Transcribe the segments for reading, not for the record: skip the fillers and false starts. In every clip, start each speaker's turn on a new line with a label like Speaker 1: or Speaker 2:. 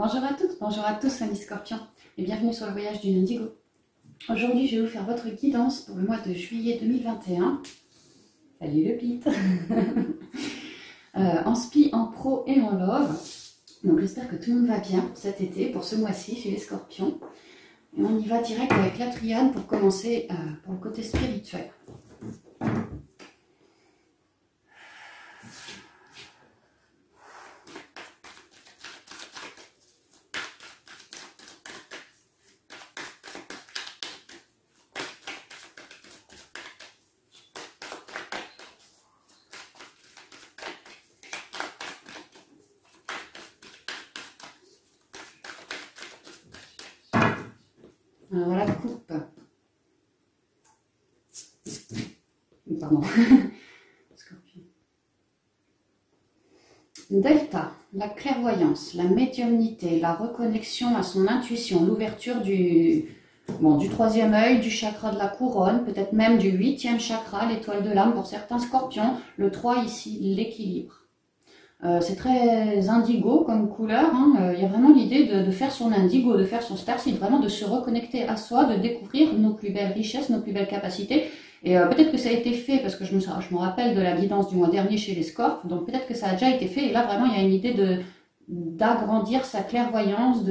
Speaker 1: Bonjour à toutes, bonjour à tous, amis scorpions, et bienvenue sur le voyage du Indigo. Aujourd'hui, je vais vous faire votre guidance pour le mois de juillet 2021. Salut le pit. En spi, en pro et en love. Donc j'espère que tout le monde va bien cet été, pour ce mois-ci, chez les scorpions. Et on y va direct avec la triade pour commencer pour le côté spirituel. Alors la coupe. Pardon. Scorpion. Delta, la clairvoyance, la médiumnité, la reconnexion à son intuition, l'ouverture du troisième œil, du chakra de la couronne, peut-être même du 8e chakra, l'étoile de l'âme pour certains scorpions. Le 3 ici, l'équilibre. C'est très indigo comme couleur, hein. Il y a vraiment l'idée de faire son indigo, de faire son starseed, vraiment de se reconnecter à soi, de découvrir nos plus belles richesses, nos plus belles capacités. Et peut-être que ça a été fait, parce que je me rappelle de la guidance du mois dernier chez les Scorps, donc peut-être que ça a déjà été fait, et là vraiment il y a une idée d'agrandir sa clairvoyance,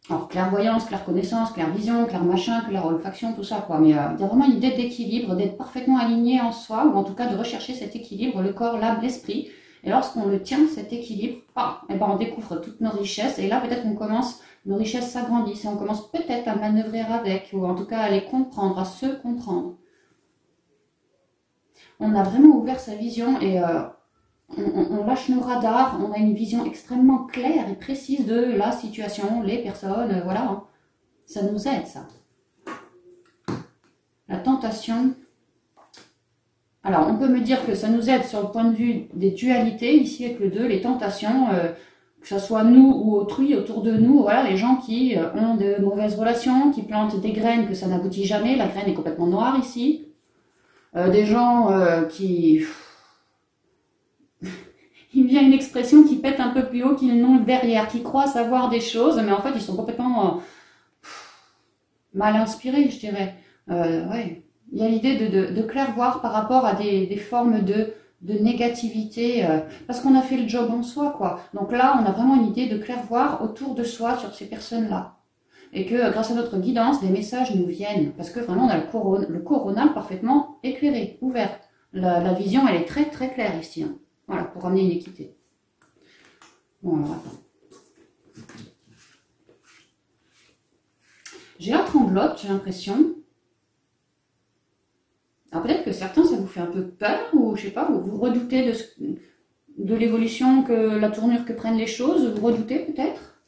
Speaker 1: alors clairvoyance, clairconnaissance, clairvision, clairmachin, clairolfaction, tout ça quoi, mais il y a vraiment une idée d'équilibre, d'être parfaitement aligné en soi, ou en tout cas de rechercher cet équilibre, le corps, l'âme, l'esprit, et lorsqu'on le tient, cet équilibre, on découvre toutes nos richesses, et là peut-être qu'on commence, nos richesses s'agrandissent, et on commence peut-être à manœuvrer avec, ou en tout cas à les comprendre, à se comprendre. On a vraiment ouvert sa vision, et on lâche nos radars, on a une vision extrêmement claire et précise de la situation, les personnes, voilà. Hein. Ça nous aide, ça. La tentation. Alors, on peut me dire que ça nous aide sur le point de vue des dualités, ici avec le 2, les tentations, que ce soit nous ou autrui autour de nous, voilà, les gens qui ont de mauvaises relations, qui plantent des graines que ça n'aboutit jamais, la graine est complètement noire ici. Des gens qui... Il me vient une expression qui pète un peu plus haut qu'ils n'ont derrière, qui croient savoir des choses, mais en fait ils sont complètement mal inspirés, je dirais. Ouais. Il y a l'idée de clairvoir par rapport à des formes de négativité, parce qu'on a fait le job en soi, quoi. Donc là, on a vraiment une idée de clairvoir autour de soi sur ces personnes-là. Et que grâce à notre guidance, des messages nous viennent, parce que vraiment on a le coronal parfaitement éclairé, ouvert. La vision, elle est très très claire ici, hein. Voilà, pour ramener une équité. Bon, alors attends. J'ai la tremblote, j'ai l'impression. Alors peut-être que certains, ça vous fait un peu peur, ou je sais pas, vous redoutez de l'évolution, que la tournure que prennent les choses, vous redoutez peut-être.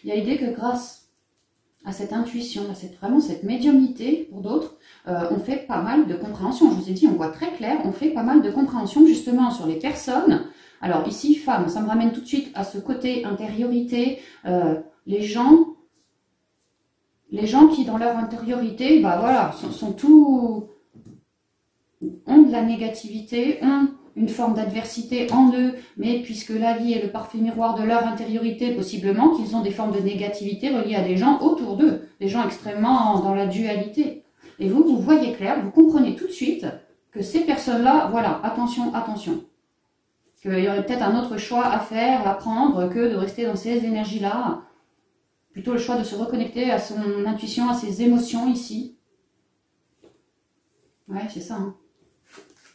Speaker 1: Il y a l'idée que grâce à cette intuition, à cette médiumnité pour d'autres, on fait pas mal de compréhension. Je vous ai dit, on voit très clair, on fait pas mal de compréhension justement sur les personnes. Alors ici, femmes, ça me ramène tout de suite à ce côté intériorité, les gens qui dans leur intériorité, voilà, sont tout, ont de la négativité, ont une forme d'adversité en eux, mais puisque la vie est le parfait miroir de leur intériorité, possiblement qu'ils ont des formes de négativité reliées à des gens autour d'eux, des gens extrêmement dans la dualité. Et vous voyez clair, vous comprenez tout de suite que ces personnes-là, voilà, attention, attention. Qu'il y aurait peut-être un autre choix à faire, à prendre, que de rester dans ces énergies-là. Plutôt le choix de se reconnecter à son intuition, à ses émotions ici. Ouais, c'est ça, hein.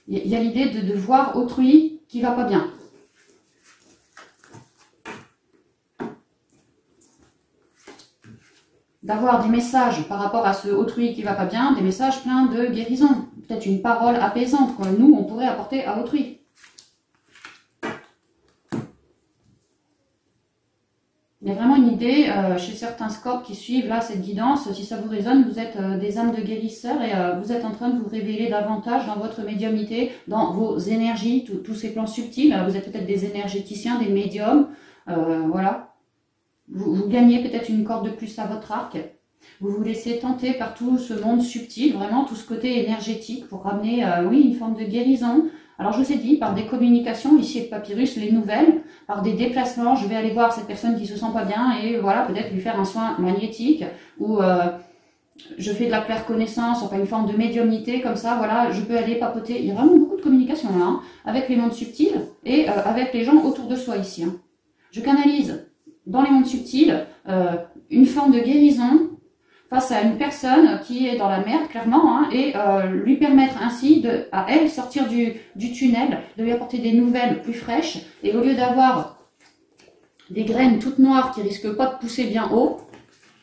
Speaker 1: Il y a l'idée de voir autrui qui va pas bien. D'avoir des messages par rapport à ce autrui qui va pas bien, des messages pleins de guérison. Peut-être une parole apaisante que nous, on pourrait apporter à autrui. Il y a vraiment une idée chez certains scorps qui suivent là cette guidance, si ça vous résonne, vous êtes des âmes de guérisseurs et vous êtes en train de vous révéler davantage dans votre médiumnité, dans vos énergies, tous ces plans subtils. Vous êtes peut-être des énergéticiens, des médiums, voilà. Vous gagnez peut-être une corde de plus à votre arc. Vous vous laissez tenter par tout ce monde subtil, vraiment tout ce côté énergétique pour ramener, oui, une forme de guérison. Alors je vous ai dit, par des communications, ici avec Papyrus, les nouvelles, par des déplacements, je vais aller voir cette personne qui se sent pas bien et voilà, peut-être lui faire un soin magnétique ou je fais de la claire connaissance, enfin une forme de médiumnité comme ça, voilà, je peux aller papoter. Il y a vraiment beaucoup de communication là, hein, avec les mondes subtils et avec les gens autour de soi ici. Hein. Je canalise dans les mondes subtils une forme de guérison face à une personne qui est dans la merde, clairement, hein, et lui permettre ainsi, à elle, sortir du tunnel, de lui apporter des nouvelles plus fraîches, et au lieu d'avoir des graines toutes noires qui risquent pas de pousser bien haut,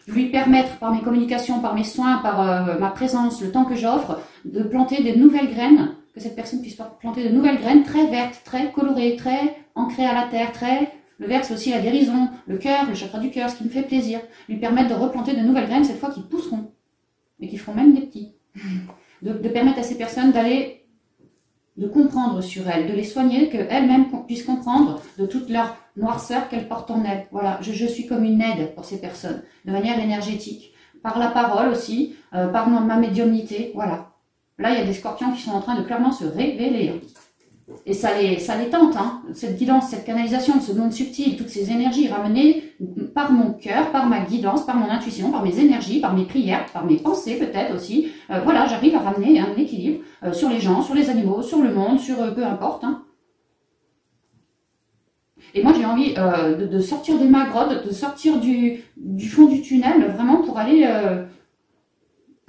Speaker 1: lui permettre, par mes communications, par mes soins, par ma présence, le temps que j'offre, de planter des nouvelles graines, que cette personne puisse planter de nouvelles graines très vertes, très colorées, très ancrées à la terre, très... Le vert, c'est aussi la guérison, le cœur, le chakra du cœur, ce qui me fait plaisir. Lui permettre de replanter de nouvelles graines, cette fois qui pousseront, et qui feront même des petits. De permettre à ces personnes d'aller, de comprendre sur elles, de les soigner, qu'elles-mêmes puissent comprendre de toute leur noirceur qu'elles portent en elles. Voilà, je suis comme une aide pour ces personnes, de manière énergétique. Par la parole aussi, par ma médiumnité, voilà. Là, il y a des scorpions qui sont en train de clairement se révéler. Et ça les tente, hein, cette guidance, cette canalisation, ce monde subtil, toutes ces énergies ramenées par mon cœur, par ma guidance, par mon intuition, par mes énergies, par mes prières, par mes pensées peut-être aussi. Voilà, j'arrive à ramener un équilibre sur les gens, sur les animaux, sur le monde, sur peu importe. Hein. Et moi j'ai envie de sortir de ma grotte, de sortir du fond du tunnel, vraiment pour aller...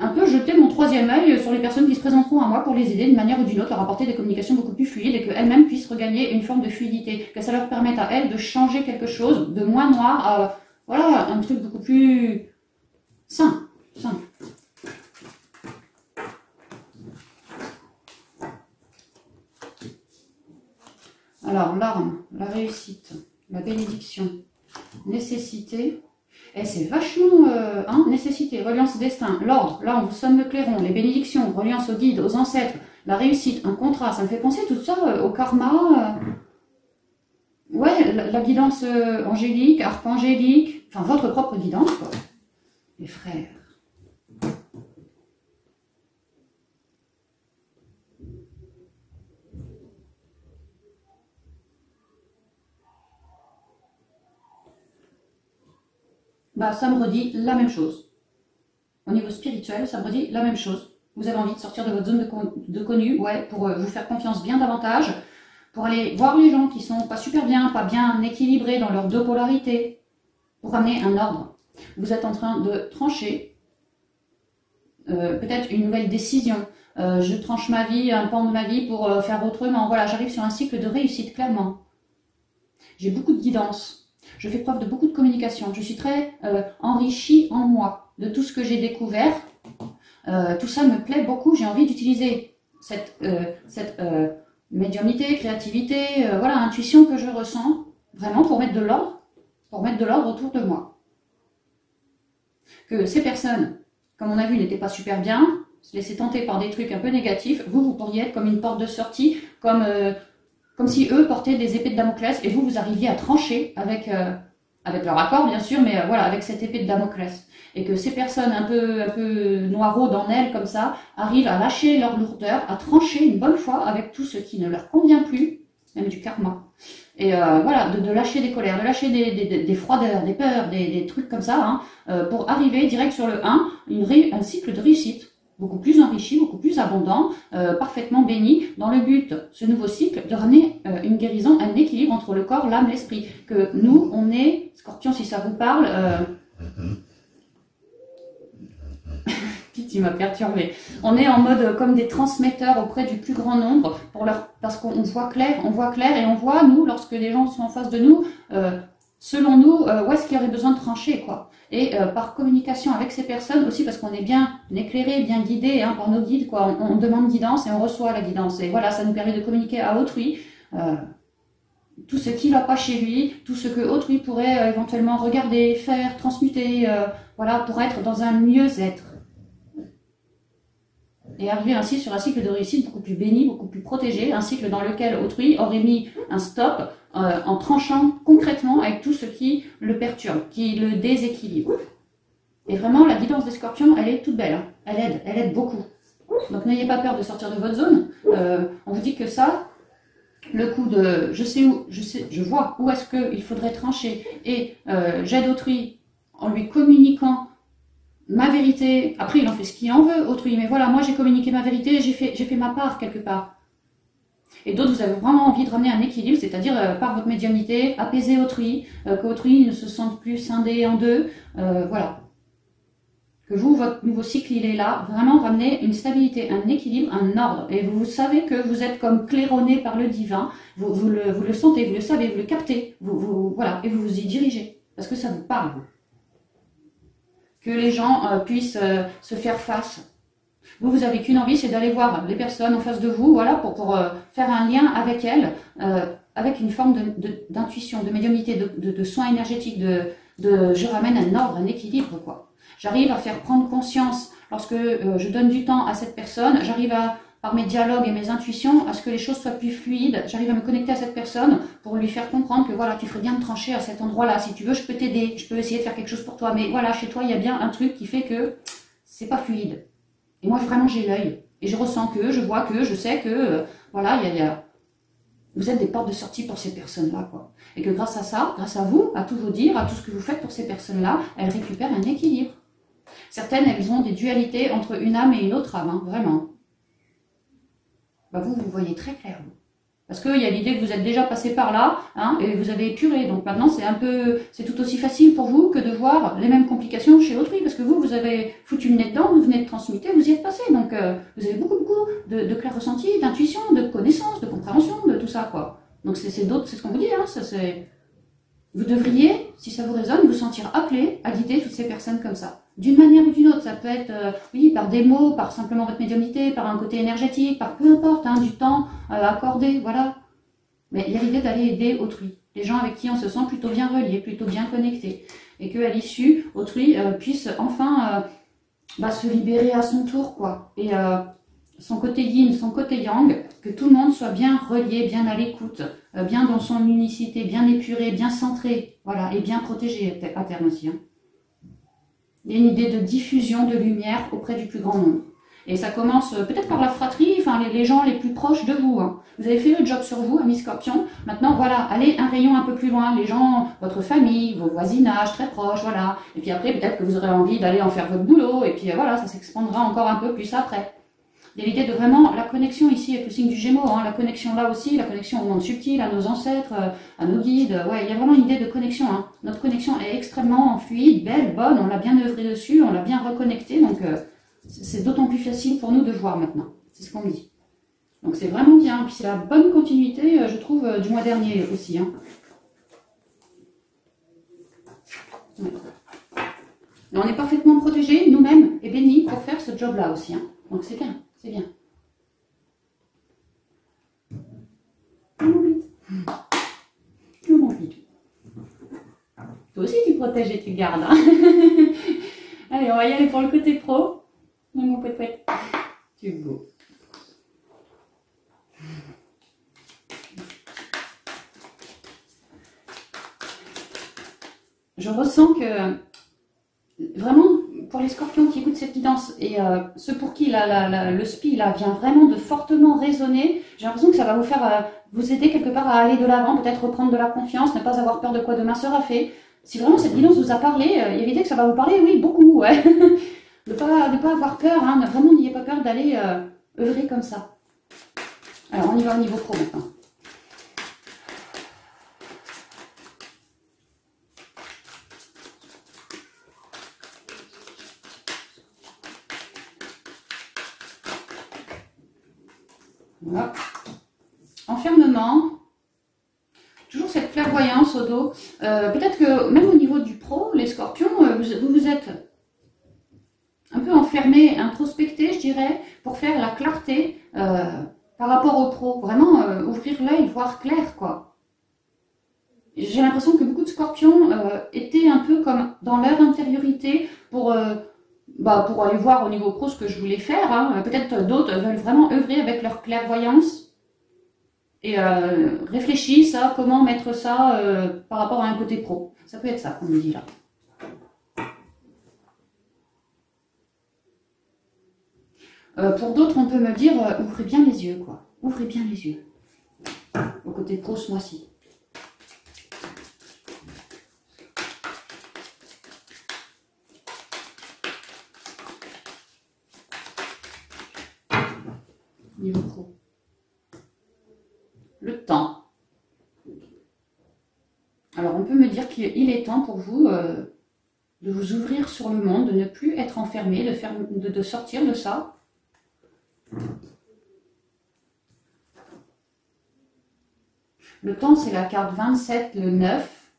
Speaker 1: un peu jeter mon troisième œil sur les personnes qui se présenteront à moi pour les aider d'une manière ou d'une autre, leur apporter des communications beaucoup plus fluides et qu'elles-mêmes puissent regagner une forme de fluidité, que ça leur permette à elles de changer quelque chose de moins noir à voilà, un truc beaucoup plus sain, simple. Alors, l'arme, la réussite, la bénédiction, nécessité... Et c'est vachement, hein, nécessité, reliance destin, l'ordre, là on vous sonne le clairon, les bénédictions, reliance aux guides, aux ancêtres, la réussite, un contrat, ça me fait penser tout ça au karma, ouais, la guidance angélique, archangélique, enfin votre propre guidance, quoi. Les frères. Bah, ça me redit la même chose. Au niveau spirituel, ça me redit la même chose. Vous avez envie de sortir de votre zone de connu, ouais, pour vous faire confiance bien davantage, pour aller voir les gens qui sont pas super bien, pas bien équilibrés dans leur deux polarités, pour amener un ordre. Vous êtes en train de trancher, peut-être une nouvelle décision. Je tranche ma vie, un pan de ma vie pour faire autrement. Voilà, j'arrive sur un cycle de réussite, clairement. J'ai beaucoup de guidance. Je fais preuve de beaucoup de communication. Je suis très enrichie en moi de tout ce que j'ai découvert. Tout ça me plaît beaucoup. J'ai envie d'utiliser cette médiumnité, créativité, voilà, intuition que je ressens vraiment pour mettre de l'ordre autour de moi. Que ces personnes, comme on a vu, n'étaient pas super bien, se laissaient tenter par des trucs un peu négatifs. Vous pourriez être comme une porte de sortie, comme si eux portaient des épées de Damoclès et vous arriviez à trancher avec leur accord bien sûr, mais voilà, avec cette épée de Damoclès. Et que ces personnes un peu noiraudes en elles comme ça, arrivent à lâcher leur lourdeur, à trancher une bonne fois avec tout ce qui ne leur convient plus, même du karma. Et voilà, de lâcher des colères, de lâcher des froideurs, des peurs, des trucs comme ça, hein, pour arriver direct sur le 1, un cycle de réussite. Beaucoup plus enrichi, beaucoup plus abondant, parfaitement béni, dans le but, ce nouveau cycle, de ramener une guérison, un équilibre entre le corps, l'âme, l'esprit. Que nous, on est, Scorpion, si ça vous parle, Pete, il m'a perturbé. On est en mode comme des transmetteurs auprès du plus grand nombre, parce qu'on voit clair, et on voit, nous, lorsque les gens sont en face de nous, selon nous, où est-ce qu'il y aurait besoin de trancher, quoi. Et par communication avec ces personnes aussi, parce qu'on est bien éclairé, bien guidé, hein, par nos guides, quoi. On demande guidance et on reçoit la guidance. Et voilà, ça nous permet de communiquer à autrui tout ce qui ne va pas chez lui, tout ce que autrui pourrait éventuellement regarder, faire, transmuter, voilà, pour être dans un mieux-être. Et arriver ainsi sur un cycle de réussite beaucoup plus béni, beaucoup plus protégé, un cycle dans lequel autrui aurait mis un stop en tranchant concrètement avec tout ce qui le perturbe, qui le déséquilibre. Et vraiment, la guidance des scorpions, elle est toute belle, hein. Elle aide beaucoup. Donc n'ayez pas peur de sortir de votre zone. On vous dit que ça, le coup de je sais où, je vois où est-ce qu'il faudrait trancher et j'aide autrui en lui communiquant ma vérité. Après, il en fait ce qu'il en veut, autrui, mais voilà, moi j'ai communiqué ma vérité, j'ai fait ma part quelque part. Et d'autres, vous avez vraiment envie de ramener un équilibre, c'est-à-dire par votre médiumnité, apaiser autrui, qu'autrui ne se sente plus scindé en deux, voilà. Que vous, votre nouveau cycle, il est là, vraiment ramener une stabilité, un équilibre, un ordre. Et vous savez que vous êtes comme claironné par le divin, vous le sentez, vous le savez, vous le captez, voilà, et vous vous y dirigez, parce que ça vous parle. Que les gens puissent se faire face. Vous avez qu'une envie, c'est d'aller voir les personnes en face de vous, voilà, pour faire un lien avec elles, avec une forme d'intuition, de médiumnité, de soins énergétiques, je ramène un ordre, un équilibre, quoi. J'arrive à faire prendre conscience, lorsque je donne du temps à cette personne, j'arrive par mes dialogues et mes intuitions, à ce que les choses soient plus fluides, j'arrive à me connecter à cette personne pour lui faire comprendre que voilà, tu ferais bien de trancher à cet endroit-là, si tu veux, je peux t'aider, je peux essayer de faire quelque chose pour toi, mais voilà, chez toi, il y a bien un truc qui fait que c'est pas fluide. Et moi, vraiment, j'ai l'œil. Et je ressens que, je vois que, je sais que, voilà, vous êtes des portes de sortie pour ces personnes-là, quoi. Et que grâce à ça, grâce à vous, à tous vos dires, à tout ce que vous faites pour ces personnes-là, elles récupèrent un équilibre. Certaines, elles ont des dualités entre une âme et une autre âme, hein, vraiment. Bah vous voyez très clair, vous. Parce qu'il y a l'idée que vous êtes déjà passé par là, hein, et vous avez épuré. Donc maintenant, c'est tout aussi facile pour vous que de voir les mêmes complications chez autrui. Parce que vous avez foutu le nez dedans, vous venez de transmuter, vous y êtes passé. Donc vous avez beaucoup de clair ressenti, d'intuition, de connaissance, de compréhension, de tout ça, quoi. Donc c'est ce qu'on vous dit, hein, vous devriez, si ça vous résonne, vous sentir appelé à guider toutes ces personnes comme ça. D'une manière ou d'une autre, ça peut être, oui, par des mots, par simplement votre médiumnité, par un côté énergétique, par peu importe, hein, du temps accordé, voilà. Mais il y a l'idée d'aller aider autrui. Les gens avec qui on se sent plutôt bien relié, plutôt bien connecté. Et qu'à l'issue, autrui puisse enfin se libérer à son tour, quoi. Et son côté yin, son côté yang, que tout le monde soit bien relié, bien à l'écoute, bien dans son unicité, bien épuré, bien centré, voilà, et bien protégé à terme aussi, hein. Il y a une idée de diffusion de lumière auprès du plus grand nombre. Et ça commence peut-être par la fratrie, enfin les gens les plus proches de vous, hein. Vous avez fait le job sur vous, amis scorpions. Maintenant, voilà, allez un rayon un peu plus loin. Les gens, votre famille, vos voisinages très proches, voilà. Et puis après, peut-être que vous aurez envie d'aller en faire votre boulot. Et puis voilà, ça s'expandera encore un peu plus après. Il y a l'idée de vraiment, la connexion ici avec le signe du Gémeaux, hein, la connexion là aussi, la connexion au monde subtil, à nos ancêtres, à nos guides. Ouais, il y a vraiment une idée de connexion, hein. Notre connexion est extrêmement fluide, belle, bonne, on l'a bien œuvré dessus, on l'a bien reconnecté, donc c'est d'autant plus facile pour nous de voir maintenant. C'est ce qu'on me dit. Donc c'est vraiment bien, puis c'est la bonne continuité, je trouve, du mois dernier aussi, hein. Ouais. Et on est parfaitement protégés, nous-mêmes, et bénis pour faire ce job-là aussi, hein. Donc c'est bien. C'est bien. Mon vite. Toi aussi tu protèges et tu gardes, hein. Allez, on va y aller pour le côté pro. Mon poète. Tu es beau. Je ressens que vraiment, pour les scorpions qui écoutent cette guidance et ceux pour qui le spi là, vient vraiment de fortement résonner, j'ai l'impression que ça va vous faire vous aider quelque part à aller de l'avant, peut-être reprendre de la confiance, ne pas avoir peur de quoi demain sera fait. Si vraiment cette guidance vous a parlé, il y a l'idée que ça va vous parler, oui, beaucoup, ouais. de pas avoir peur, hein, vraiment n'ayez pas peur d'aller œuvrer comme ça. Alors on y va au niveau pro maintenant. Voilà. Enfermement, toujours cette clairvoyance au dos. Peut-être que même au niveau du pro, les scorpions, vous êtes un peu enfermés, introspectés, je dirais, pour faire la clarté par rapport au pro. Vraiment ouvrir l'œil, voir clair, quoi. J'ai l'impression que beaucoup de scorpions étaient un peu comme dans leur intériorité pour aller voir au niveau pro ce que je voulais faire, hein. Peut-être d'autres veulent vraiment œuvrer avec leur clairvoyance et réfléchissent à comment mettre ça par rapport à un côté pro. Ça peut être ça qu'on me dit là. Pour d'autres, on peut me dire ouvrez bien les yeux, quoi. Ouvrez bien les yeux. au côté pro ce mois-ci. Niveau pro. Le temps. Alors on peut me dire qu'il est temps pour vous de vous ouvrir sur le monde, de ne plus être enfermé, de sortir de ça. Le temps, c'est la carte 27, le 9.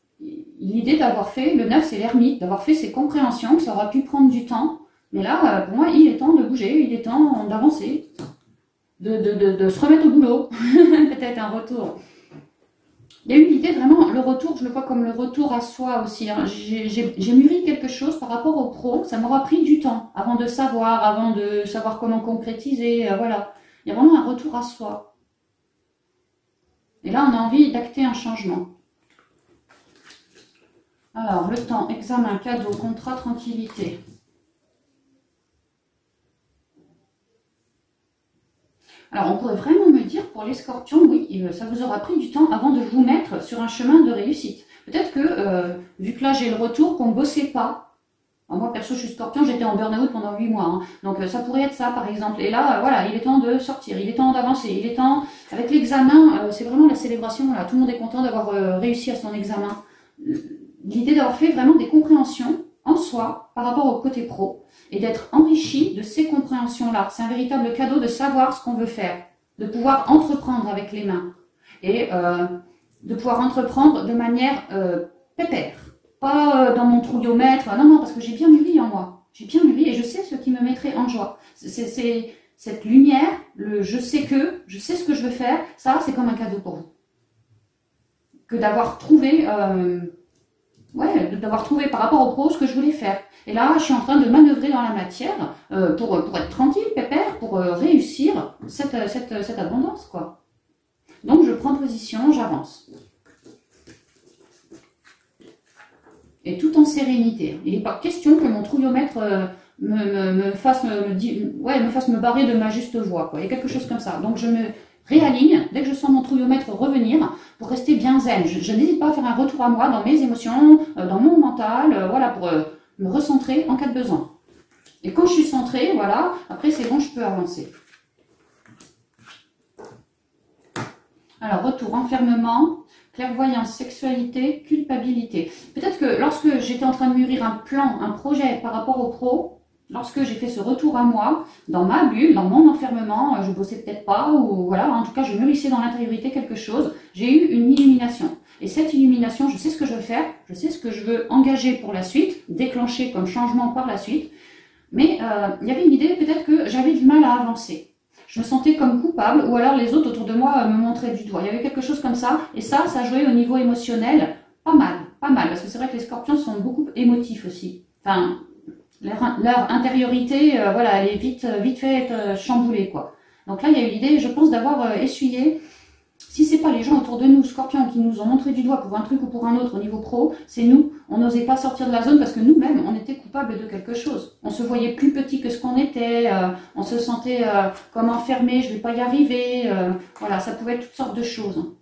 Speaker 1: L'idée d'avoir fait, le 9, c'est l'ermite, d'avoir fait ses compréhensions, que ça aura pu prendre du temps. Mais là, pour moi, il est temps de bouger, il est temps d'avancer, de se remettre au boulot. Peut-être un retour. Il y a eu l'idée vraiment, le retour, je le vois comme le retour à soi aussi. Hein. J'ai mûri quelque chose par rapport au pro, ça m'aura pris du temps avant de savoir comment concrétiser, voilà. Il y a vraiment un retour à soi. Et là, on a envie d'acter un changement. Alors, le temps, examen, cadeau, contrat, tranquillité. Alors, on pourrait vraiment me dire, pour les scorpions, oui, ça vous aura pris du temps avant de vous mettre sur un chemin de réussite. Peut-être que, vu que là, j'ai le retour qu'on ne bossait pas. Alors, moi, perso, je suis scorpion, j'étais en burn-out pendant 8 mois. Hein. Donc, ça pourrait être ça, par exemple. Et là, voilà, il est temps de sortir, il est temps d'avancer, il est temps... Avec l'examen, c'est vraiment la célébration. Voilà, tout le monde est content d'avoir réussi à son examen. L'idée d'avoir fait vraiment des compréhensions en soi par rapport au côté pro et d'être enrichi de ces compréhensions-là. C'est un véritable cadeau de savoir ce qu'on veut faire, de pouvoir entreprendre avec les mains et de pouvoir entreprendre de manière pépère, pas dans mon trouillomètre, non, parce que j'ai bien mûri en moi, j'ai bien mûri et je sais ce qui me mettrait en joie. C'est cette lumière, je sais ce que je veux faire, ça c'est comme un cadeau pour vous. Que d'avoir trouvé... d'avoir trouvé par rapport au pro ce que je voulais faire. Et là, je suis en train de manœuvrer dans la matière pour être tranquille, pépère, pour réussir cette abondance, quoi. Donc, je prends position, j'avance. Et tout en sérénité. Il n'est pas question que mon trouillomètre me fasse me barrer de ma juste voie, quoi. Il y a quelque chose comme ça. Donc, je me réaligne dès que je sens mon trouillomètre revenir pour rester bien zen. Je n'hésite pas à faire un retour à moi dans mes émotions, dans mon mental, voilà, pour me recentrer en cas de besoin. Et quand je suis centrée, voilà, après c'est bon, je peux avancer. Alors, retour, enfermement, clairvoyance, sexualité, culpabilité. Peut-être que lorsque j'étais en train de mûrir un plan, un projet par rapport au pro, lorsque j'ai fait ce retour à moi, dans ma bulle, dans mon enfermement, je bossais peut-être pas, ou voilà, en tout cas je mûrissais dans l'intériorité quelque chose, j'ai eu une illumination. Et cette illumination, je sais ce que je veux faire, je sais ce que je veux engager pour la suite, déclencher comme changement par la suite, mais il y avait une idée, peut-être que j'avais du mal à avancer. Je me sentais comme coupable, ou alors les autres autour de moi me montraient du doigt. Il y avait quelque chose comme ça, et ça jouait au niveau émotionnel, pas mal, parce que c'est vrai que les scorpions sont beaucoup émotifs aussi. Enfin, leur intériorité, voilà, elle est vite fait chamboulée, quoi. Donc là, il y a eu l'idée, je pense, d'avoir essuyé, si c'est pas les gens autour de nous, scorpions, qui nous ont montré du doigt pour un truc ou pour un autre au niveau pro, c'est nous. On n'osait pas sortir de la zone parce que nous-mêmes, on était coupables de quelque chose. On se voyait plus petit que ce qu'on était, on se sentait comme enfermé, je vais pas y arriver, voilà, ça pouvait être toutes sortes de choses.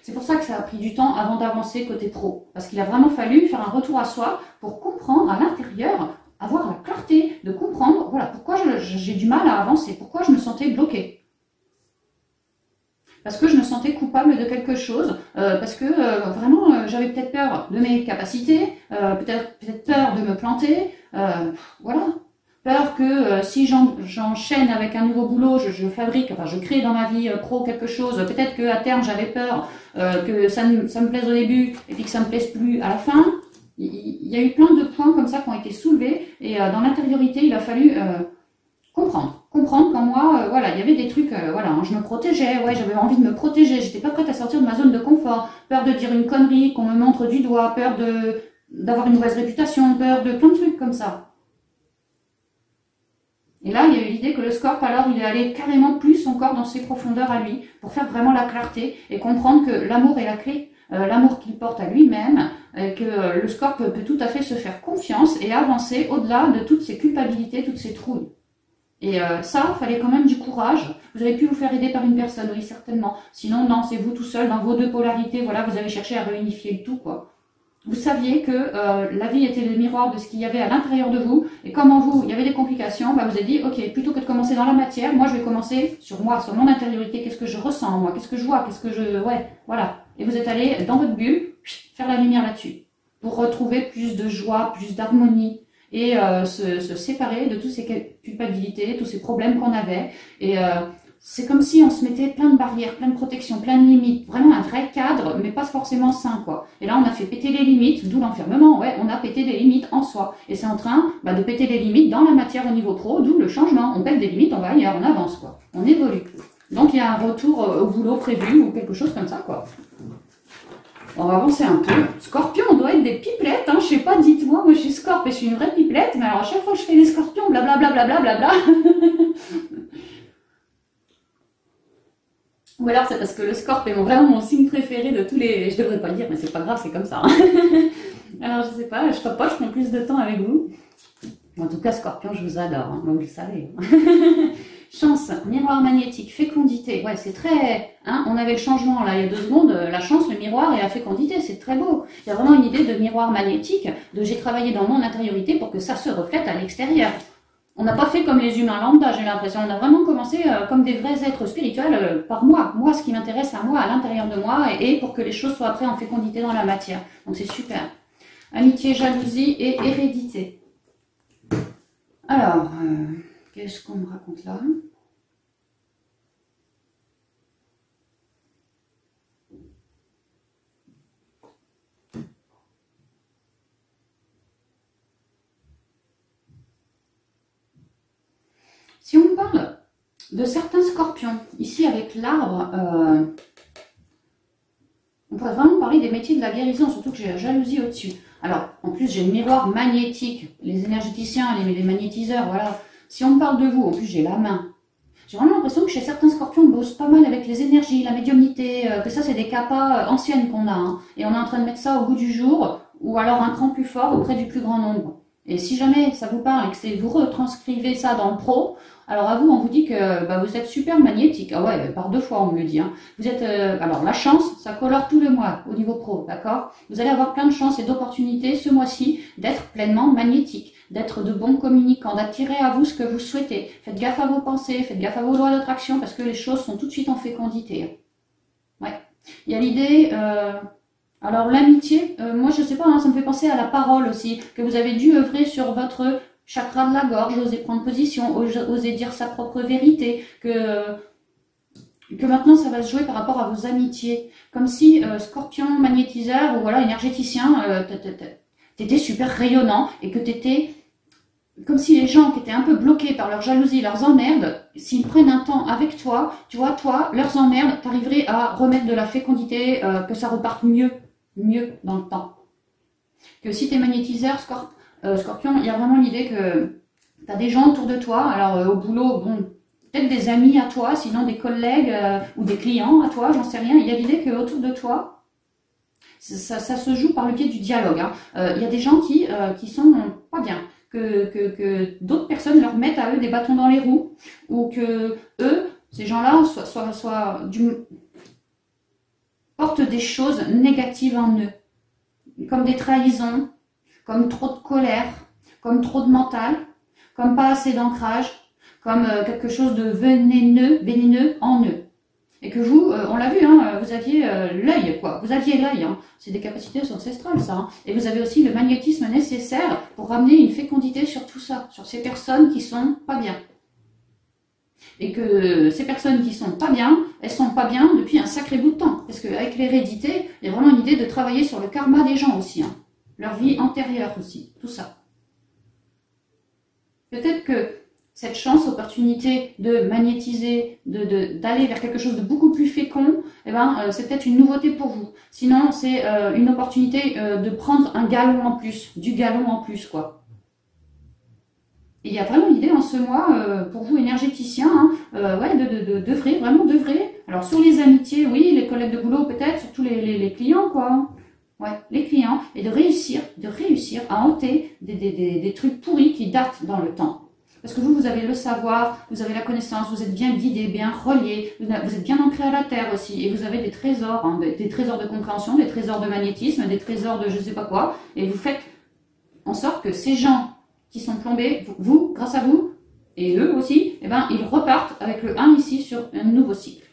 Speaker 1: C'est pour ça que ça a pris du temps avant d'avancer côté pro. Parce qu'il a vraiment fallu faire un retour à soi pour comprendre à l'intérieur, avoir la clarté de comprendre, voilà, pourquoi j'ai du mal à avancer, pourquoi je me sentais bloquée. Parce que je me sentais coupable de quelque chose, parce que vraiment j'avais peut-être peur de mes capacités, peut-être peur de me planter, voilà. Peur que si j'enchaîne avec un nouveau boulot, je crée dans ma vie pro quelque chose, peut-être qu'à terme j'avais peur que ça me plaise au début et puis que ça me plaise plus à la fin. Il y a eu plein de points comme ça qui ont été soulevés et dans l'intériorité il a fallu comprendre qu'en moi, voilà, il y avait des trucs, voilà, hein, je me protégeais, ouais, j'avais envie de me protéger, j'étais pas prête à sortir de ma zone de confort, peur de dire une connerie, qu'on me montre du doigt, peur d'avoir une mauvaise réputation, peur de plein de trucs comme ça. Et là, il y a eu l'idée que le scorp, alors, il est allé carrément plus encore dans ses profondeurs à lui, pour faire vraiment la clarté et comprendre que l'amour est la clé, l'amour qu'il porte à lui-même, que le scorp peut tout à fait se faire confiance et avancer au-delà de toutes ses culpabilités, toutes ses trouilles. Et ça, il fallait quand même du courage Vous avez pu vous faire aider par une personne, oui, certainement. Sinon, non, c'est vous tout seul dans vos deux polarités. Voilà, vous avez cherché à réunifier le tout, quoi. Vous saviez que la vie était le miroir de ce qu'il y avait à l'intérieur de vous. Et comme en vous, il y avait des complications, bah, vous avez dit, ok, plutôt que de commencer dans la matière, moi, je vais commencer sur moi, sur mon intériorité. Qu'est-ce que je ressens, moi? Qu'est-ce que je vois? Qu'est-ce que je... Ouais, voilà. Et vous êtes allé dans votre bulle, faire la lumière là-dessus. Pour retrouver plus de joie, plus d'harmonie. Et se séparer de toutes ces culpabilités, tous ces problèmes qu'on avait. Et c'est comme si on se mettait plein de barrières, plein de protections, plein de limites. Vraiment un vrai cadre, mais pas forcément sain, quoi. Et là, on a fait péter les limites, d'où l'enfermement. Ouais, on a pété des limites en soi. Et c'est en train de péter les limites dans la matière au niveau pro, d'où le changement. On pète des limites, on va ailleurs, on avance, quoi. On évolue. Donc, il y a un retour au boulot prévu ou quelque chose comme ça, quoi. On va avancer un peu. Scorpion, on doit être des pipelettes, hein. Je sais pas, dites-moi, moi je suis Scorp et je suis une vraie pipelette, mais alors à chaque fois que je fais des scorpions, blablabla, blablabla. Ou alors c'est parce que le Scorp est vraiment mon signe préféré de tous les... Je devrais pas le dire, mais c'est pas grave, c'est comme ça. Hein. Alors je sais pas, je prends plus de temps avec vous. En tout cas, Scorpion, je vous adore, hein, donc vous le savez. Chance, miroir magnétique, fécondité. Ouais, c'est très... Hein, on avait le changement, là, il y a 2 secondes. La chance, le miroir et la fécondité, c'est très beau. Il y a vraiment une idée de miroir magnétique, de j'ai travaillé dans mon intériorité pour que ça se reflète à l'extérieur. On n'a pas fait comme les humains lambda, j'ai l'impression. On a vraiment commencé comme des vrais êtres spirituels par moi. Moi, ce qui m'intéresse à moi, à l'intérieur de moi, et pour que les choses soient après en fécondité dans la matière. Donc c'est super. Amitié, jalousie et hérédité. Alors... qu'est-ce qu'on me raconte là? Si on me parle de certains scorpions, ici avec l'arbre, on pourrait vraiment parler des métiers de la guérison, surtout que j'ai la jalousie au-dessus. Alors, en plus, j'ai le miroir magnétique, les énergéticiens, les magnétiseurs, voilà. Si on me parle de vous, en plus j'ai la main. J'ai vraiment l'impression que chez certains scorpions, on bosse pas mal avec les énergies, la médiumnité, que ça c'est des capas anciennes qu'on a. Hein, et on est en train de mettre ça au goût du jour, ou alors un cran plus fort auprès du plus grand nombre. Et si jamais ça vous parle et que vous retranscrivez ça dans le pro, alors à vous, on vous dit que vous êtes super magnétique. Ah ouais, par 2 fois on me le dit. Hein. Vous êtes, alors la chance, ça colore tout le mois au niveau pro, d'accord? Vous allez avoir plein de chances et d'opportunités ce mois-ci d'être pleinement magnétique, d'être de bons communicants, d'attirer à vous ce que vous souhaitez. Faites gaffe à vos pensées, faites gaffe à vos lois d'attraction parce que les choses sont tout de suite en fécondité. Ouais. Il y a l'idée... alors l'amitié, moi je sais pas, hein, ça me fait penser à la parole aussi, que vous avez dû œuvrer sur votre chakra de la gorge, oser prendre position, oser dire sa propre vérité, que maintenant ça va se jouer par rapport à vos amitiés. Comme si scorpion, magnétiseur ou voilà, énergéticien, t'étais super rayonnant et que t'étais... Comme si les gens qui étaient un peu bloqués par leur jalousie, leurs emmerdes, s'ils prennent un temps avec toi, tu vois, toi, leurs emmerdes, t'arriverais à remettre de la fécondité, que ça reparte mieux dans le temps. Que si tu es magnétiseur, scorpion, il y a vraiment l'idée que tu as des gens autour de toi, alors au boulot, bon, peut-être des amis à toi, sinon des collègues ou des clients à toi, j'en sais rien, il y a l'idée qu'autour de toi, ça se joue par le biais du dialogue. Hein. Il y a des gens qui sont pas bien, que d'autres personnes leur mettent à eux des bâtons dans les roues, ou que eux, ces gens-là, portent des choses négatives en eux, comme des trahisons, comme trop de colère, comme trop de mental, comme pas assez d'ancrage, comme quelque chose de vénéneux en eux. Et que vous, on l'a vu, hein, vous aviez l'œil, quoi. Vous aviez l'œil, hein. C'est des capacités ancestrales, ça. Hein. Et vous avez aussi le magnétisme nécessaire pour ramener une fécondité sur tout ça, sur ces personnes qui sont pas bien. Et que ces personnes qui sont pas bien, elles sont pas bien depuis un sacré bout de temps. Parce qu'avec l'hérédité, il y a vraiment une idée de travailler sur le karma des gens aussi. Hein. Leur vie antérieure aussi, tout ça. Peut-être que cette chance, opportunité de magnétiser, d'aller vers quelque chose de beaucoup plus fécond, eh c'est peut-être une nouveauté pour vous. Sinon, c'est une opportunité de prendre un galon en plus, du galon en plus, quoi. Et il y a vraiment l'idée en ce mois, pour vous énergéticiens, hein, ouais, d'œuvrer, vraiment d'œuvrer. Alors sur les amitiés, oui, les collègues de boulot peut-être, surtout les clients, quoi. Ouais, les clients, et de réussir à ôter des trucs pourris qui datent dans le temps. Parce que vous avez le savoir, vous avez la connaissance, vous êtes bien guidé, bien relié, vous êtes bien ancré à la terre aussi. Et vous avez des trésors, hein, des trésors de compréhension, des trésors de magnétisme, des trésors de je sais pas quoi. Et vous faites en sorte que ces gens qui sont plombés, vous, grâce à vous, et eux aussi, eh ben, ils repartent avec le 1 ici sur un nouveau cycle.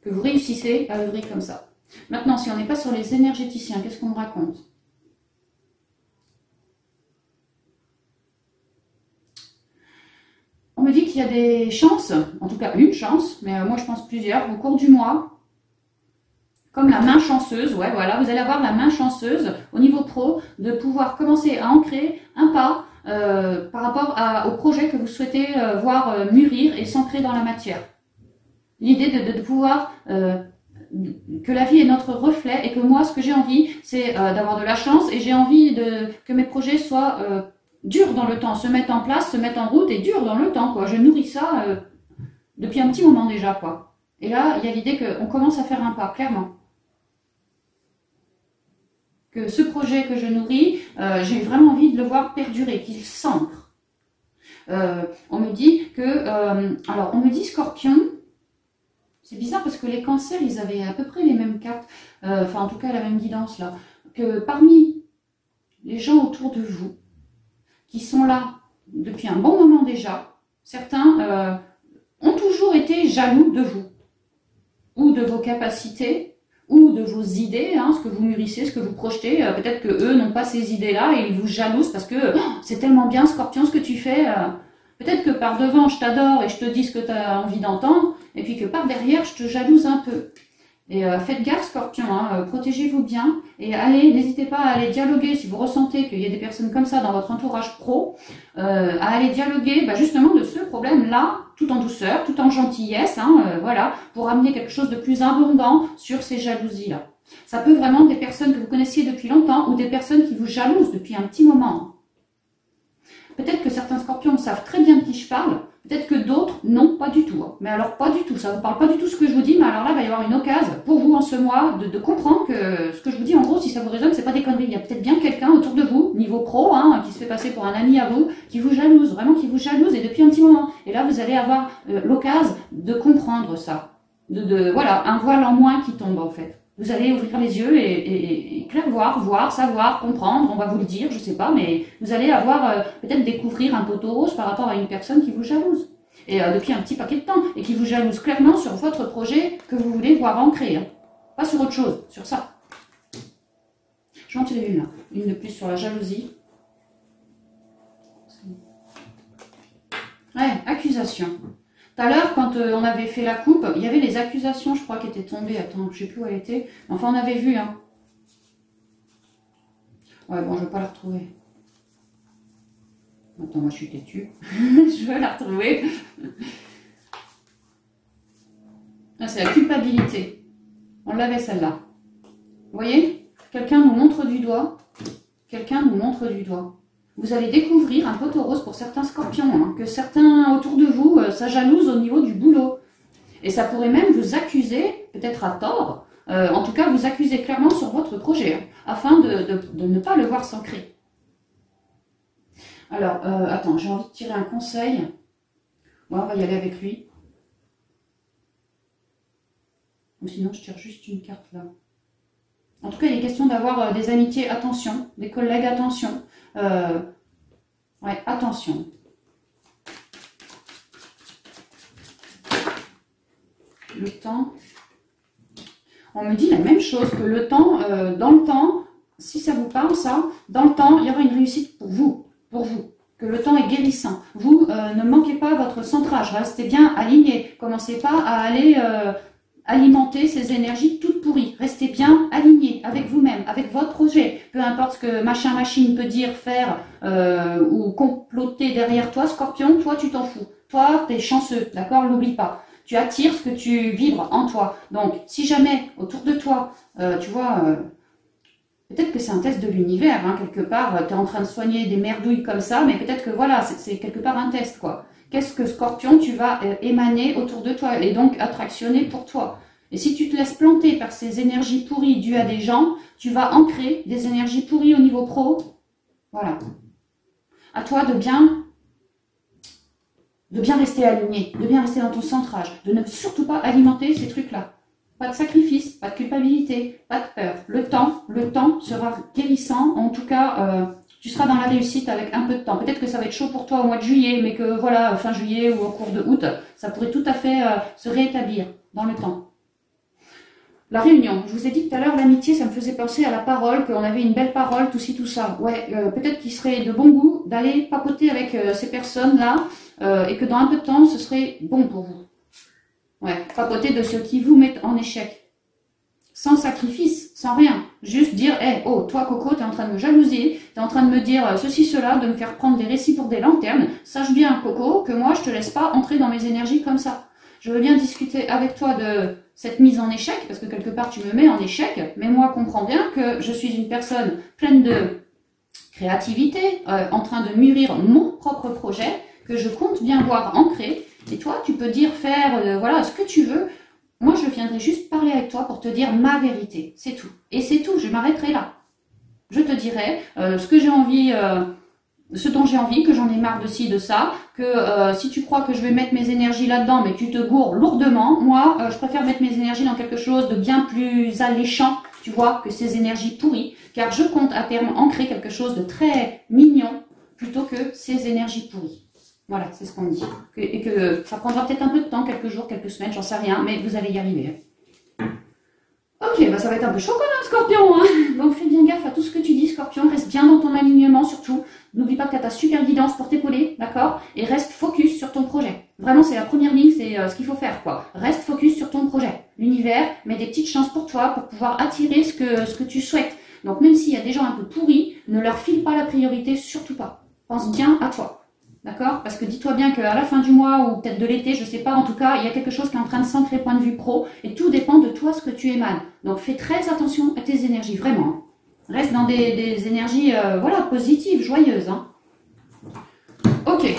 Speaker 1: Que vous réussissez à œuvrer comme ça. Maintenant, si on n'est pas sur les énergéticiens, qu'est-ce qu'on me raconte? On me dit qu'il y a des chances, en tout cas une chance, mais moi je pense plusieurs, au cours du mois, comme la main chanceuse, ouais voilà, vous allez avoir la main chanceuse au niveau pro, de pouvoir commencer à ancrer un pas par rapport au projet que vous souhaitez voir mûrir et s'ancrer dans la matière. L'idée de pouvoir, que la vie est notre reflet et que moi ce que j'ai envie c'est d'avoir de la chance et j'ai envie que mes projets soient durs dans le temps, se mettent en place, se mettent en route et durs dans le temps, quoi. Je nourris ça depuis un petit moment déjà, quoi. Et là, il y a l'idée qu'on commence à faire un pas, clairement. Que ce projet que je nourris, j'ai vraiment envie de le voir perdurer, qu'il s'ancre. On me dit que... alors, on me dit Scorpion, c'est bizarre parce que les cancers, ils avaient à peu près les mêmes cartes, enfin en tout cas la même guidance là, que parmi les gens autour de vous, qui sont là depuis un bon moment déjà, certains ont toujours été jaloux de vous, ou de vos capacités, ou de vos idées, hein, ce que vous mûrissez, ce que vous projetez. Peut-être que eux n'ont pas ces idées-là et ils vous jalousent parce que oh, c'est tellement bien Scorpion ce que tu fais. Peut-être que par devant je t'adore et je te dis ce que tu as envie d'entendre, et puis que par derrière je te jalouse un peu. Et faites gaffe Scorpion, hein, protégez-vous bien et allez, n'hésitez pas à aller dialoguer si vous ressentez qu'il y a des personnes comme ça dans votre entourage pro, à aller dialoguer justement de ce problème-là, tout en douceur, tout en gentillesse, hein, voilà, pour amener quelque chose de plus abondant sur ces jalousies-là. Ça peut vraiment être des personnes que vous connaissiez depuis longtemps ou des personnes qui vous jalousent depuis un petit moment. Peut-être que certains Scorpions savent très bien de qui je parle, peut-être que d'autres, non, pas du tout. Mais alors, pas du tout, ça ne vous parle pas du tout ce que je vous dis, mais alors là, il va y avoir une occasion pour vous en ce mois de comprendre que ce que je vous dis, en gros, si ça vous résonne, c'est pas des conneries. Il y a peut-être bien quelqu'un autour de vous, niveau pro, hein, qui se fait passer pour un ami à vous, qui vous jalouse, vraiment qui vous jalouse, et depuis un petit moment. Et là, vous allez avoir l'occasion de comprendre ça. Voilà, un voile en moins qui tombe, en fait. Vous allez ouvrir les yeux et clairvoir, voir, savoir, comprendre, on va vous le dire, je sais pas, mais vous allez avoir peut-être découvrir un poteau rose par rapport à une personne qui vous jalouse. Et depuis un petit paquet de temps, et qui vous jalouse clairement sur votre projet que vous voulez voir ancré. Hein. Pas sur autre chose, sur ça. Je vais en tirer une là, une de plus sur la jalousie. Ouais, accusation. Tout à l'heure, quand on avait fait la coupe, il y avait les accusations, je crois, qui étaient tombées. Attends, je ne sais plus où elle était. Enfin, on avait vu, hein. Ouais, bon, je ne vais pas la retrouver. Attends, moi, je suis têtue. Je vais la retrouver. Ah, c'est la culpabilité. On l'avait, celle-là. Vous voyez? Quelqu'un nous montre du doigt. Quelqu'un nous montre du doigt. Vous allez découvrir un poteau rose pour certains Scorpions, hein, que certains autour de vous, ça jalouse au niveau du boulot. Et ça pourrait même vous accuser, peut-être à tort, en tout cas vous accuser clairement sur votre projet, hein, afin de ne pas le voir s'ancrer. Alors, attends, j'ai envie de tirer un conseil. Bon, on va y aller avec lui. Ou sinon, je tire juste une carte là. En tout cas, il est question d'avoir des amitiés, attention, des collègues, attention. Ouais, attention. Le temps. On me dit la même chose que le temps, dans le temps, si ça vous parle ça, dans le temps, il y aura une réussite pour vous. Que le temps est guérissant. Vous, ne manquez pas votre centrage, restez bien alignés. Commencez pas à aller alimenter ces énergies toutes pourries. Restez bien alignés avec vous-même, avec votre projet. Peu importe ce que machin machine peut dire, faire ou comploter derrière toi, Scorpion, toi tu t'en fous. Toi, t'es chanceux, d'accord? L'oublie pas. Tu attires ce que tu vibres en toi. Donc, si jamais autour de toi, tu vois, peut-être que c'est un test de l'univers, hein, quelque part, tu es en train de soigner des merdouilles comme ça, mais peut-être que voilà, c'est quelque part un test, quoi. Qu'est-ce que Scorpion, tu vas émaner autour de toi et donc attractionner pour toi. Et si tu te laisses planter par ces énergies pourries dues à des gens, tu vas ancrer des énergies pourries au niveau pro. Voilà. À toi de bien de bien rester aligné, de bien rester dans ton centrage, de ne surtout pas alimenter ces trucs-là. Pas de sacrifice, pas de culpabilité, pas de peur. Le temps sera guérissant. En tout cas, tu seras dans la réussite avec un peu de temps. Peut-être que ça va être chaud pour toi au mois de juillet, mais que voilà, fin juillet ou au cours de août, ça pourrait tout à fait se rétablir dans le temps. La réunion, je vous ai dit tout à l'heure, l'amitié, ça me faisait penser à la parole, qu'on avait une belle parole, tout ci, tout ça. Ouais, peut-être qu'il serait de bon goût d'aller papoter avec ces personnes-là, et que dans un peu de temps, ce serait bon pour vous. Ouais, papoter de ceux qui vous mettent en échec. Sans sacrifice, sans rien. Juste dire, hey, oh, toi Coco, t'es en train de me jalouser, t'es en train de me dire ceci, cela, de me faire prendre des récits pour des lanternes. Sache bien, Coco, que moi, je te laisse pas entrer dans mes énergies comme ça. Je veux bien discuter avec toi de cette mise en échec, parce que quelque part tu me mets en échec, mais moi comprends bien que je suis une personne pleine de créativité, en train de mûrir mon propre projet, que je compte bien voir ancré, et toi tu peux dire, faire, voilà, ce que tu veux. Moi je viendrai juste parler avec toi pour te dire ma vérité, c'est tout. Et c'est tout, je m'arrêterai là. Je te dirai ce que j'ai envie... ce dont j'ai envie, que j'en ai marre de ci, de ça, que si tu crois que je vais mettre mes énergies là-dedans, mais que tu te gourres lourdement, moi, je préfère mettre mes énergies dans quelque chose de bien plus alléchant, tu vois, que ces énergies pourries, car je compte à terme ancrer quelque chose de très mignon, plutôt que ces énergies pourries. Voilà, c'est ce qu'on dit. Et que ça prendra peut-être un peu de temps, quelques jours, quelques semaines, j'en sais rien, mais vous allez y arriver. Ok, bah ça va être un peu chaud quand même, Scorpion, hein. Donc fais bien gaffe à tout ce que tu dis, Scorpion. Reste bien dans ton alignement, surtout. N'oublie pas que tu as ta super guidance pour t'épauler, d'accord? Et reste focus sur ton projet. Vraiment, c'est la première ligne, c'est ce qu'il faut faire, quoi. Reste focus sur ton projet. L'univers met des petites chances pour toi, pour pouvoir attirer ce que tu souhaites. Donc même s'il y a des gens un peu pourris, ne leur file pas la priorité, surtout pas. Pense bien à toi. D'accord? Parce que dis-toi bien qu'à la fin du mois ou peut-être de l'été, je sais pas, en tout cas, il y a quelque chose qui est en train de s'ancrer point de vue pro et tout dépend de toi, ce que tu émanes. Donc fais très attention à tes énergies, vraiment. Reste dans des énergies voilà, positives, joyeuses. Hein. Ok.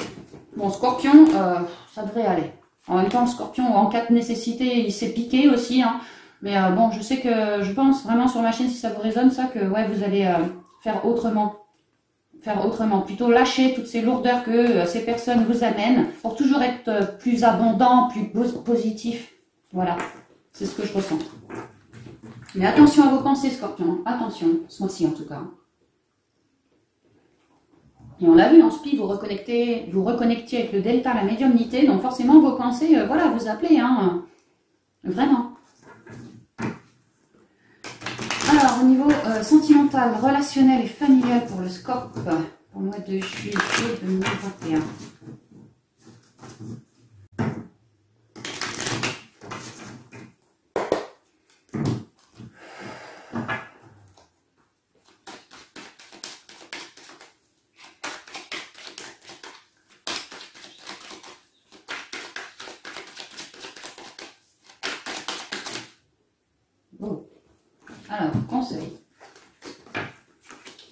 Speaker 1: Bon, Scorpion, ça devrait aller. En même temps, le Scorpion, en cas de nécessité, il s'est piqué aussi. Hein. Mais bon, je sais que je pense vraiment sur ma chaîne, si ça vous résonne, ça, que ouais, vous allez faire autrement. Plutôt lâcher toutes ces lourdeurs que ces personnes vous amènent pour toujours être plus abondant, plus positif. Voilà, c'est ce que je ressens. Mais attention à vos pensées, Scorpion. Attention, ce mois-ci en tout cas. Et on l'a vu en spi, vous reconnectiez avec le delta, la médiumnité, donc forcément vos pensées, voilà, vous appelez, hein. Vraiment. Alors, au niveau sentimental, relationnel et familial pour le Scorp, pour le mois de juillet 2021. Bon. Alors, conseil.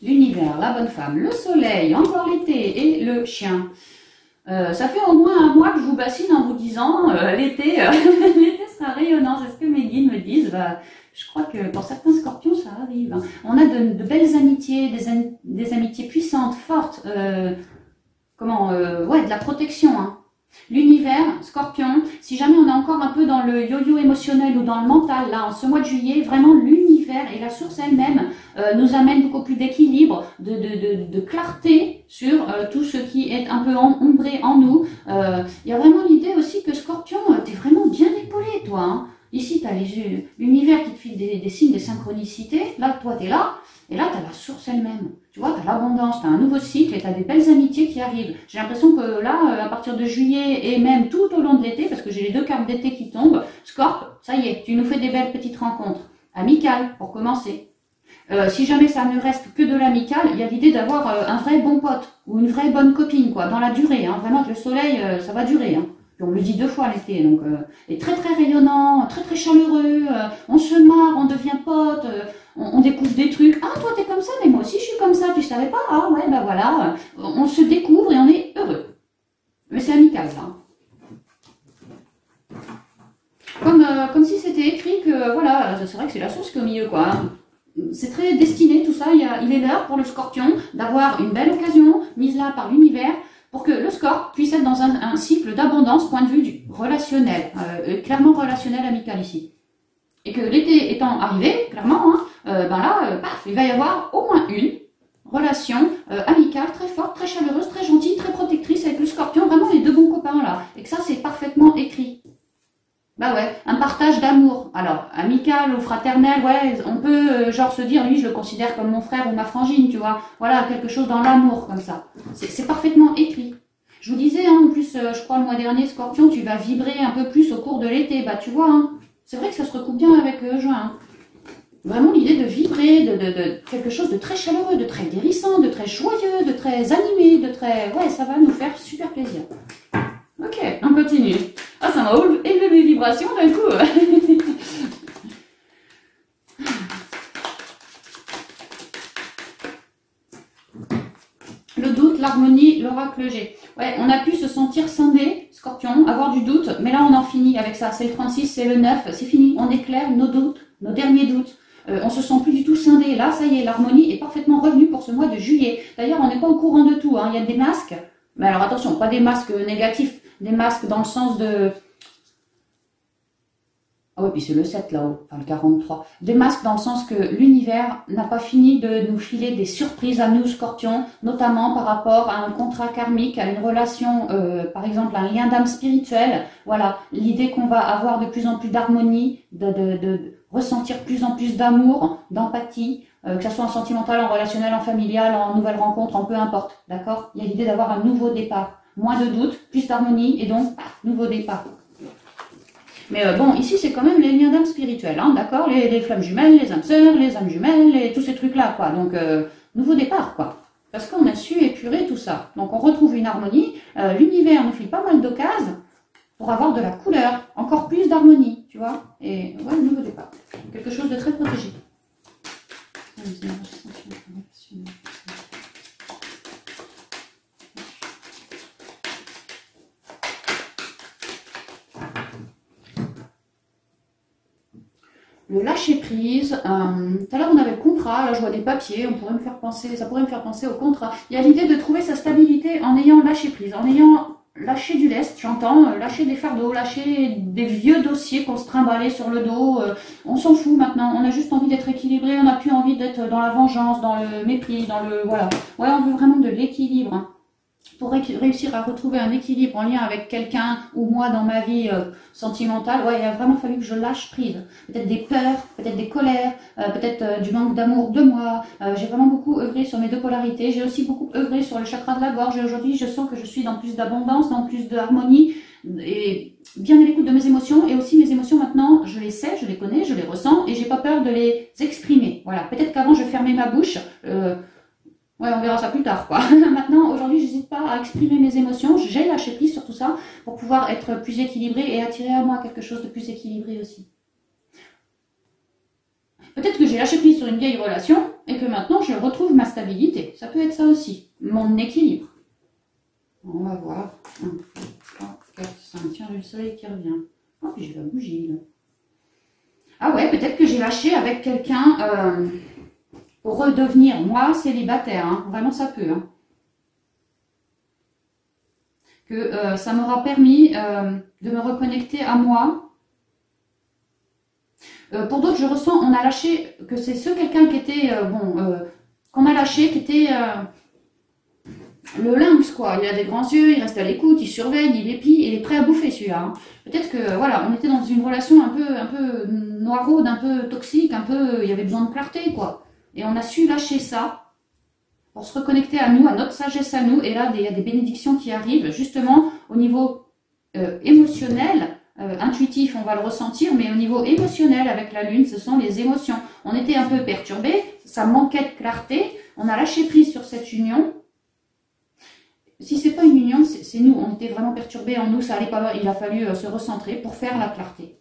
Speaker 1: L'univers, la bonne femme, le soleil, encore l'été et le chien. Ça fait au moins un mois que je vous bassine en vous disant l'été sera rayonnant, c'est ce que mes guides me disent. Bah, je crois que pour certains scorpions, ça arrive. Hein. On a de belles amitiés, des amitiés puissantes, fortes, ouais, de la protection. Hein. L'univers, Scorpion, si jamais on est encore un peu dans le yo-yo émotionnel ou dans le mental, là, en ce mois de juillet, vraiment l'univers et la source elle-même nous amène beaucoup plus d'équilibre, de clarté sur tout ce qui est un peu ombré en nous. Il y a vraiment l'idée aussi que Scorpion, t'es vraiment bien épaulé, toi. Hein. Ici, tu as l'univers qui te file des signes de synchronicité. Là, toi, tu es là. Et là, tu as la source elle-même. Tu vois, tu as l'abondance, tu as un nouveau cycle et tu as des belles amitiés qui arrivent. J'ai l'impression que là, à partir de juillet et même tout au long de l'été, parce que j'ai les 2 cartes d'été qui tombent, Scorp, ça y est, tu nous fais des belles petites rencontres. Amicales, pour commencer. Si jamais ça ne reste que de l'amical, il y a l'idée d'avoir un vrai bon pote ou une vraie bonne copine, quoi, dans la durée. Hein. Vraiment que le soleil, ça va durer. Hein. Puis on le dit 2 fois l'été, donc est très très rayonnant, très très chaleureux, on se marre, on devient pote, on découvre des trucs. Ah, toi t'es comme ça, mais moi aussi je suis comme ça, tu savais pas? Ah ouais, bah voilà, on se découvre et on est heureux. Mais c'est amical, ça. Comme si c'était écrit que, voilà, c'est vrai que c'est la source qui est au milieu, quoi. C'est très destiné, tout ça, il est l'heure pour le Scorpion d'avoir une belle occasion, mise là par l'univers, pour que le scorp puisse être dans un cycle d'abondance, point de vue du relationnel, clairement relationnel amical ici. Et que l'été étant arrivé, clairement, hein, ben là, paf, il va y avoir au moins une relation amicale très forte, très chaleureuse, très gentille, très protectrice avec le scorpion, vraiment les deux bons copains là. Et que ça, c'est parfaitement écrit. Bah ouais, un partage d'amour. Alors, amical ou fraternel, ouais, on peut genre se dire, lui, je le considère comme mon frère ou ma frangine, tu vois. Voilà, quelque chose dans l'amour, comme ça. C'est parfaitement écrit. Je vous disais, hein, en plus, je crois le mois dernier, Scorpion, tu vas vibrer un peu plus au cours de l'été. Bah, tu vois, hein, c'est vrai que ça se recoupe bien avec juin. Hein. Vraiment l'idée de vibrer, de quelque chose de très chaleureux, de très guérissant, de très joyeux, de très animé, de très... Ouais, ça va nous faire super plaisir. Ok, on continue. Ah, ça m'a élevé mes vibrations d'un coup. Le doute, l'harmonie, l'oracle G. Ouais, on a pu se sentir scindé, Scorpion, avoir du doute, mais là on en finit avec ça. C'est le 36, c'est le 9, c'est fini. On éclaire nos doutes, nos derniers doutes. On se sent plus du tout scindé. Là, ça y est, l'harmonie est parfaitement revenue pour ce mois de juillet. D'ailleurs, on n'est pas au courant de tout. Hein. Il y a des masques, mais alors attention, pas des masques négatifs, des masques dans le sens de... Ah oui, puis c'est le 7 là-haut, enfin le 43. Des masques dans le sens que l'univers n'a pas fini de nous filer des surprises à nous, Scorpions, notamment par rapport à un contrat karmique, à une relation, par exemple un lien d'âme spirituelle. Voilà, l'idée qu'on va avoir de plus en plus d'harmonie, de ressentir plus en plus d'amour, d'empathie, que ce soit en sentimental, en relationnel, en familial, en nouvelle rencontre, en peu importe, d'accord? Il y a l'idée d'avoir un nouveau départ, moins de doutes, plus d'harmonie et donc, paf, nouveau départ. Mais bon, ici, c'est quand même les liens d'âme spirituels, hein, d'accord, les flammes jumelles, les âmes sœurs, les âmes jumelles, et tous ces trucs-là, quoi. Donc, nouveau départ, quoi. Parce qu'on a su épurer tout ça. Donc, on retrouve une harmonie. L'univers nous file pas mal d'occasions pour avoir de la couleur, encore plus d'harmonie, tu vois. Et ouais, nouveau départ. Quelque chose de très protégé. Le lâcher prise, tout à l'heure on avait le contrat, là je vois des papiers, on pourrait me faire penser, ça pourrait me faire penser au contrat. Il y a l'idée de trouver sa stabilité en ayant lâché prise, en ayant lâché du lest, j'entends, lâcher des fardeaux, lâcher des vieux dossiers qu'on se trimballait sur le dos, on s'en fout maintenant, on a juste envie d'être équilibré, on n'a plus envie d'être dans la vengeance, dans le mépris, dans le... voilà. Ouais, on veut vraiment de l'équilibre, hein. Pour réussir à retrouver un équilibre en lien avec quelqu'un ou moi dans ma vie sentimentale, ouais, il a vraiment fallu que je lâche prise. Peut-être des peurs, peut-être des colères, peut-être du manque d'amour de moi. J'ai vraiment beaucoup œuvré sur mes deux polarités. J'ai aussi beaucoup œuvré sur le chakra de la gorge. Et aujourd'hui, je sens que je suis dans plus d'abondance, dans plus d'harmonie et bien à l'écoute de mes émotions. Et aussi mes émotions maintenant, je les sais, je les connais, je les ressens et j'ai pas peur de les exprimer. Voilà. Peut-être qu'avant, je fermais ma bouche. Ouais, on verra ça plus tard, quoi. Maintenant, aujourd'hui, j'hésite pas à exprimer mes émotions. J'ai lâché prise sur tout ça pour pouvoir être plus équilibrée et attirer à moi quelque chose de plus équilibré aussi. Peut-être que j'ai lâché prise sur une vieille relation et que maintenant, je retrouve ma stabilité. Ça peut être ça aussi, mon équilibre. On va voir. 1, 2, 3, 4, 5. Tiens, j'ai le soleil qui revient. Oh, puis j'ai la bougie, là. Ah ouais, peut-être que j'ai lâché avec quelqu'un... pour redevenir, moi, célibataire, hein. Vraiment ça peut. Hein. Que ça m'aura permis de me reconnecter à moi. Pour d'autres, je ressens, on a lâché, que c'est ce quelqu'un qui était, qu'on a lâché, qui était le lynx, quoi. Il a des grands yeux, il reste à l'écoute, il surveille, il épie, il est prêt à bouffer celui-là. Hein. Peut-être que, voilà, on était dans une relation un peu noiraude, un peu toxique, un peu, il y avait besoin de clarté, quoi. Et on a su lâcher ça pour se reconnecter à nous, à notre sagesse à nous. Et là, il y a des bénédictions qui arrivent justement au niveau émotionnel, intuitif, on va le ressentir, mais au niveau émotionnel avec la lune, ce sont les émotions. On était un peu perturbés, ça manquait de clarté, on a lâché prise sur cette union. Si c'est pas une union, c'est nous, on était vraiment perturbés en nous, ça allait pas, il a fallu se recentrer pour faire la clarté.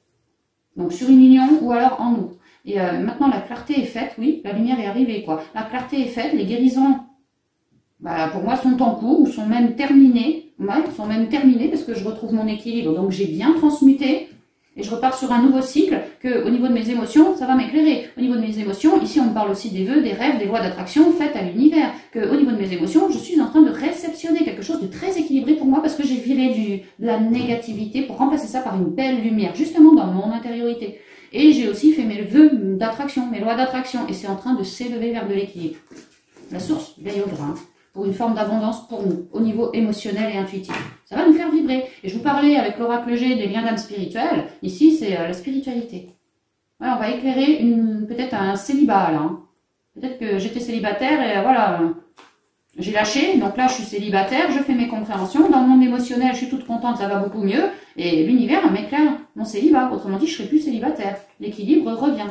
Speaker 1: Donc sur une union ou alors en nous. Et maintenant, la clarté est faite, oui, la lumière est arrivée, quoi. La clarté est faite, les guérisons, bah, pour moi, sont en cours ou sont même terminées. Ouais, sont même terminées parce que je retrouve mon équilibre. Donc, j'ai bien transmuté. Et je repars sur un nouveau cycle que, au niveau de mes émotions, ça va m'éclairer. Au niveau de mes émotions, ici on me parle aussi des vœux, des rêves, des lois d'attraction faites à l'univers. Que, au niveau de mes émotions, je suis en train de réceptionner quelque chose de très équilibré pour moi parce que j'ai viré de la négativité pour remplacer ça par une belle lumière, justement dans mon intériorité. Et j'ai aussi fait mes vœux d'attraction, mes lois d'attraction, et c'est en train de s'élever vers de l'équilibre. La source veille au grain, pour une forme d'abondance pour nous, au niveau émotionnel et intuitif. Ça va nous faire vibrer. Et je vous parlais avec l'oracle G des liens d'âme spirituels. Ici, c'est la spiritualité. Ouais, on va éclairer peut-être un célibat, là. Hein. Peut-être que j'étais célibataire et voilà, j'ai lâché. Donc là, je suis célibataire, je fais mes compréhensions. Dans le monde émotionnel, je suis toute contente, ça va beaucoup mieux. Et l'univers m'éclaire mon célibat. Autrement dit, je ne serai plus célibataire. L'équilibre revient.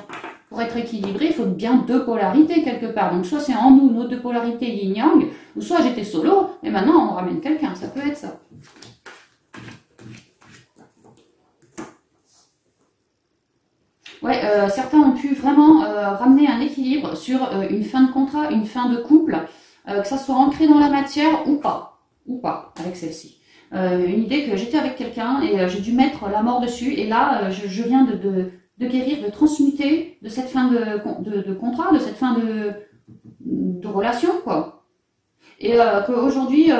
Speaker 1: Pour être équilibré, il faut bien deux polarités quelque part. Donc soit c'est en nous, nos deux polarités yin-yang, ou soit j'étais solo, et maintenant on ramène quelqu'un. Ça peut être ça. Ouais, certains ont pu vraiment ramener un équilibre sur une fin de contrat, une fin de couple, que ça soit ancré dans la matière ou pas, avec celle-ci. Une idée que j'étais avec quelqu'un et j'ai dû mettre la mort dessus, et là je viens de guérir, de transmuter de cette fin de contrat, de cette fin de relation, quoi. Et qu'aujourd'hui,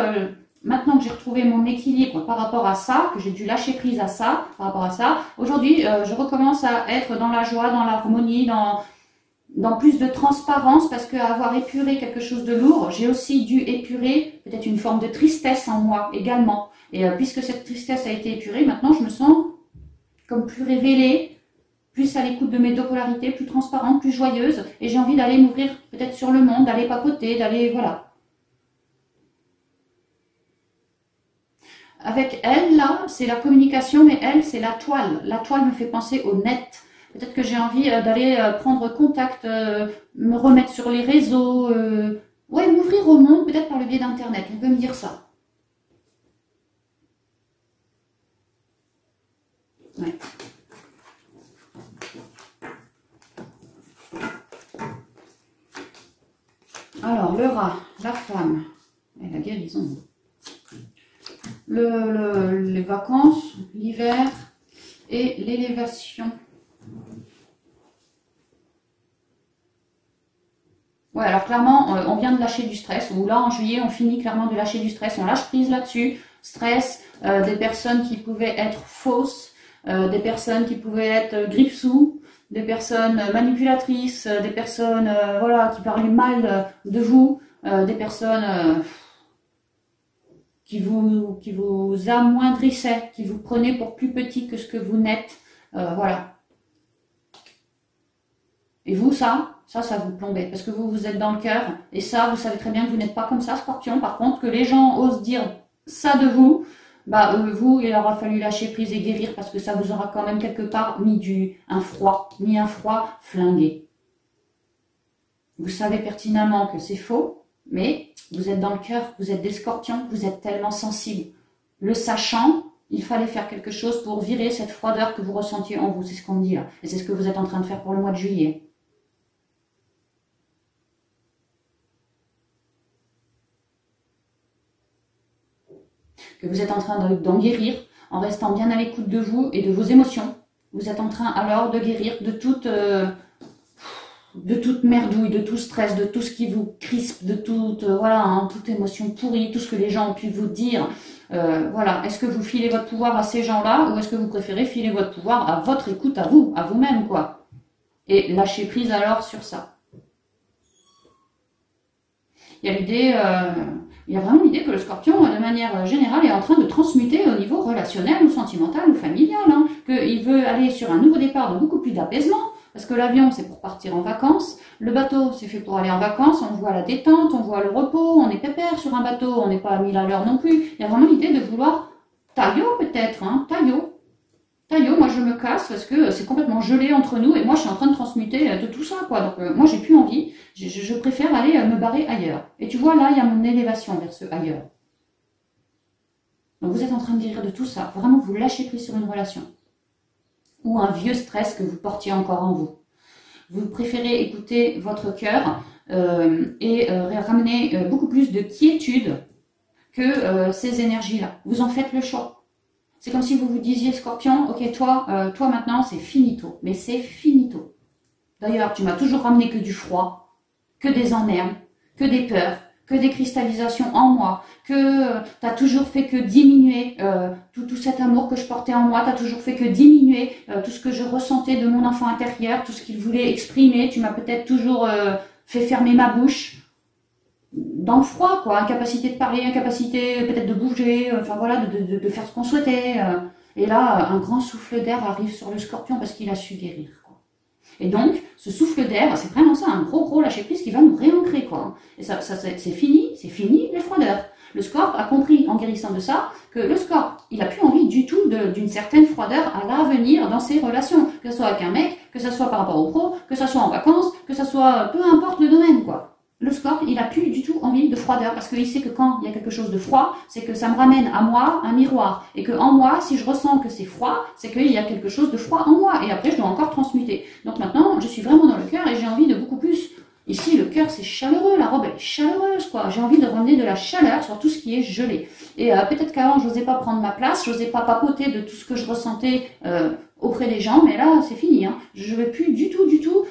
Speaker 1: maintenant que j'ai retrouvé mon équilibre par rapport à ça, que j'ai dû lâcher prise à ça, par rapport à ça, aujourd'hui, je recommence à être dans la joie, dans l'harmonie, dans plus de transparence, parce qu'avoir épuré quelque chose de lourd, j'ai aussi dû épurer peut-être une forme de tristesse en moi également. Et puisque cette tristesse a été épurée, maintenant je me sens comme plus révélée, plus à l'écoute de mes deux polarités, plus transparente, plus joyeuse, et j'ai envie d'aller m'ouvrir peut-être sur le monde, d'aller papoter, d'aller, voilà. Avec elle, là, c'est la communication, mais elle, c'est la toile. La toile me fait penser au net. Peut-être que j'ai envie d'aller prendre contact, me remettre sur les réseaux, ouais, m'ouvrir au monde, peut-être par le biais d'Internet, on peut me dire ça. Ouais. Alors, le rat, la femme, et la guérison. Les vacances, l'hiver et l'élévation. Ouais, alors clairement, on vient de lâcher du stress, ou là en juillet, on finit clairement de lâcher du stress, on lâche prise là-dessus. Stress, des personnes qui pouvaient être fausses, des personnes qui pouvaient être grippe-sous, des personnes manipulatrices, des personnes voilà, qui parlaient mal de vous, des personnes qui vous amoindrissaient, qui vous prenaient pour plus petit que ce que vous n'êtes. Voilà. Et vous, ça vous plombait, parce que vous êtes dans le cœur, et ça, vous savez très bien que vous n'êtes pas comme ça, Scorpion. Par contre, que les gens osent dire ça de vous, bah vous, il aura fallu lâcher prise et guérir, parce que ça vous aura quand même quelque part mis un froid flingué. Vous savez pertinemment que c'est faux, mais vous êtes dans le cœur, vous êtes des Scorpions, vous êtes tellement sensibles. Le sachant, il fallait faire quelque chose pour virer cette froideur que vous ressentiez en vous, c'est ce qu'on me dit là, et c'est ce que vous êtes en train de faire pour le mois de juillet. Que vous êtes en train d'en guérir, en restant bien à l'écoute de vous et de vos émotions. Vous êtes en train alors de guérir de toute merdouille, de tout stress, de tout ce qui vous crispe, de toute, voilà, hein, toute émotion pourrie, tout ce que les gens ont pu vous dire. Voilà, est-ce que vous filez votre pouvoir à ces gens-là, ou est-ce que vous préférez filer votre pouvoir à votre écoute, à vous, à vous-même, quoi. Et lâcher prise alors sur ça. Il y a l'idée... il y a vraiment l'idée que le Scorpion, de manière générale, est en train de transmuter au niveau relationnel ou sentimental ou familial. Hein, qu'il veut aller sur un nouveau départ de beaucoup plus d'apaisement. Parce que l'avion, c'est pour partir en vacances. Le bateau, c'est fait pour aller en vacances. On voit la détente, on voit le repos. On est pépère sur un bateau, on n'est pas à 1000 à l'heure non plus. Il y a vraiment l'idée de vouloir taillot peut-être. Hein, taillot, moi je me casse parce que c'est complètement gelé entre nous. Et moi, je suis en train de transmuter de tout ça, quoi. Donc moi, j'ai plus envie. Je préfère aller me barrer ailleurs. Et tu vois, là, il y a mon élévation vers ce ailleurs. Donc vous êtes en train de guérir de tout ça. Vraiment, vous lâchez prise sur une relation. Ou un vieux stress que vous portiez encore en vous. Vous préférez écouter votre cœur et ramener beaucoup plus de quiétude que ces énergies-là. Vous en faites le choix. C'est comme si vous vous disiez, Scorpion, ok, toi maintenant, c'est finito. Mais c'est finito. D'ailleurs, tu m'as toujours ramené que du froid, que des emmerdes, que des peurs, que des cristallisations en moi, que tu as toujours fait que diminuer tout cet amour que je portais en moi, tu as toujours fait que diminuer tout ce que je ressentais de mon enfant intérieur, tout ce qu'il voulait exprimer. Tu m'as peut-être toujours fait fermer ma bouche. Dans le froid, quoi, incapacité de parler, incapacité peut-être de bouger, enfin voilà, de faire ce qu'on souhaitait. Et là, un grand souffle d'air arrive sur le Scorpion parce qu'il a su guérir, quoi. Et donc, ce souffle d'air, c'est vraiment ça, un gros lâcher-prise qui va nous réancrer, quoi. Et ça c'est fini les froideurs. Le Scorp a compris, en guérissant de ça, que le Scorp, il a plus envie du tout d'une certaine froideur à l'avenir dans ses relations. Que ce soit avec un mec, que ce soit par rapport au pro, que ce soit en vacances, que ce soit, peu importe le domaine, quoi. Le Scorp, il a plus du tout envie de froideur parce qu'il sait que quand il y a quelque chose de froid, c'est que ça me ramène à moi un miroir. Et que en moi, si je ressens que c'est froid, c'est qu'il y a quelque chose de froid en moi. Et après, je dois encore transmuter. Donc maintenant, je suis vraiment dans le cœur et j'ai envie de beaucoup plus. Ici, le cœur, c'est chaleureux. La robe, elle est chaleureuse, quoi. J'ai envie de ramener de la chaleur sur tout ce qui est gelé. Et peut-être qu'avant, je n'osais pas prendre ma place, je n'osais pas papoter de tout ce que je ressentais auprès des gens. Mais là, c'est fini, hein. Je ne vais plus du tout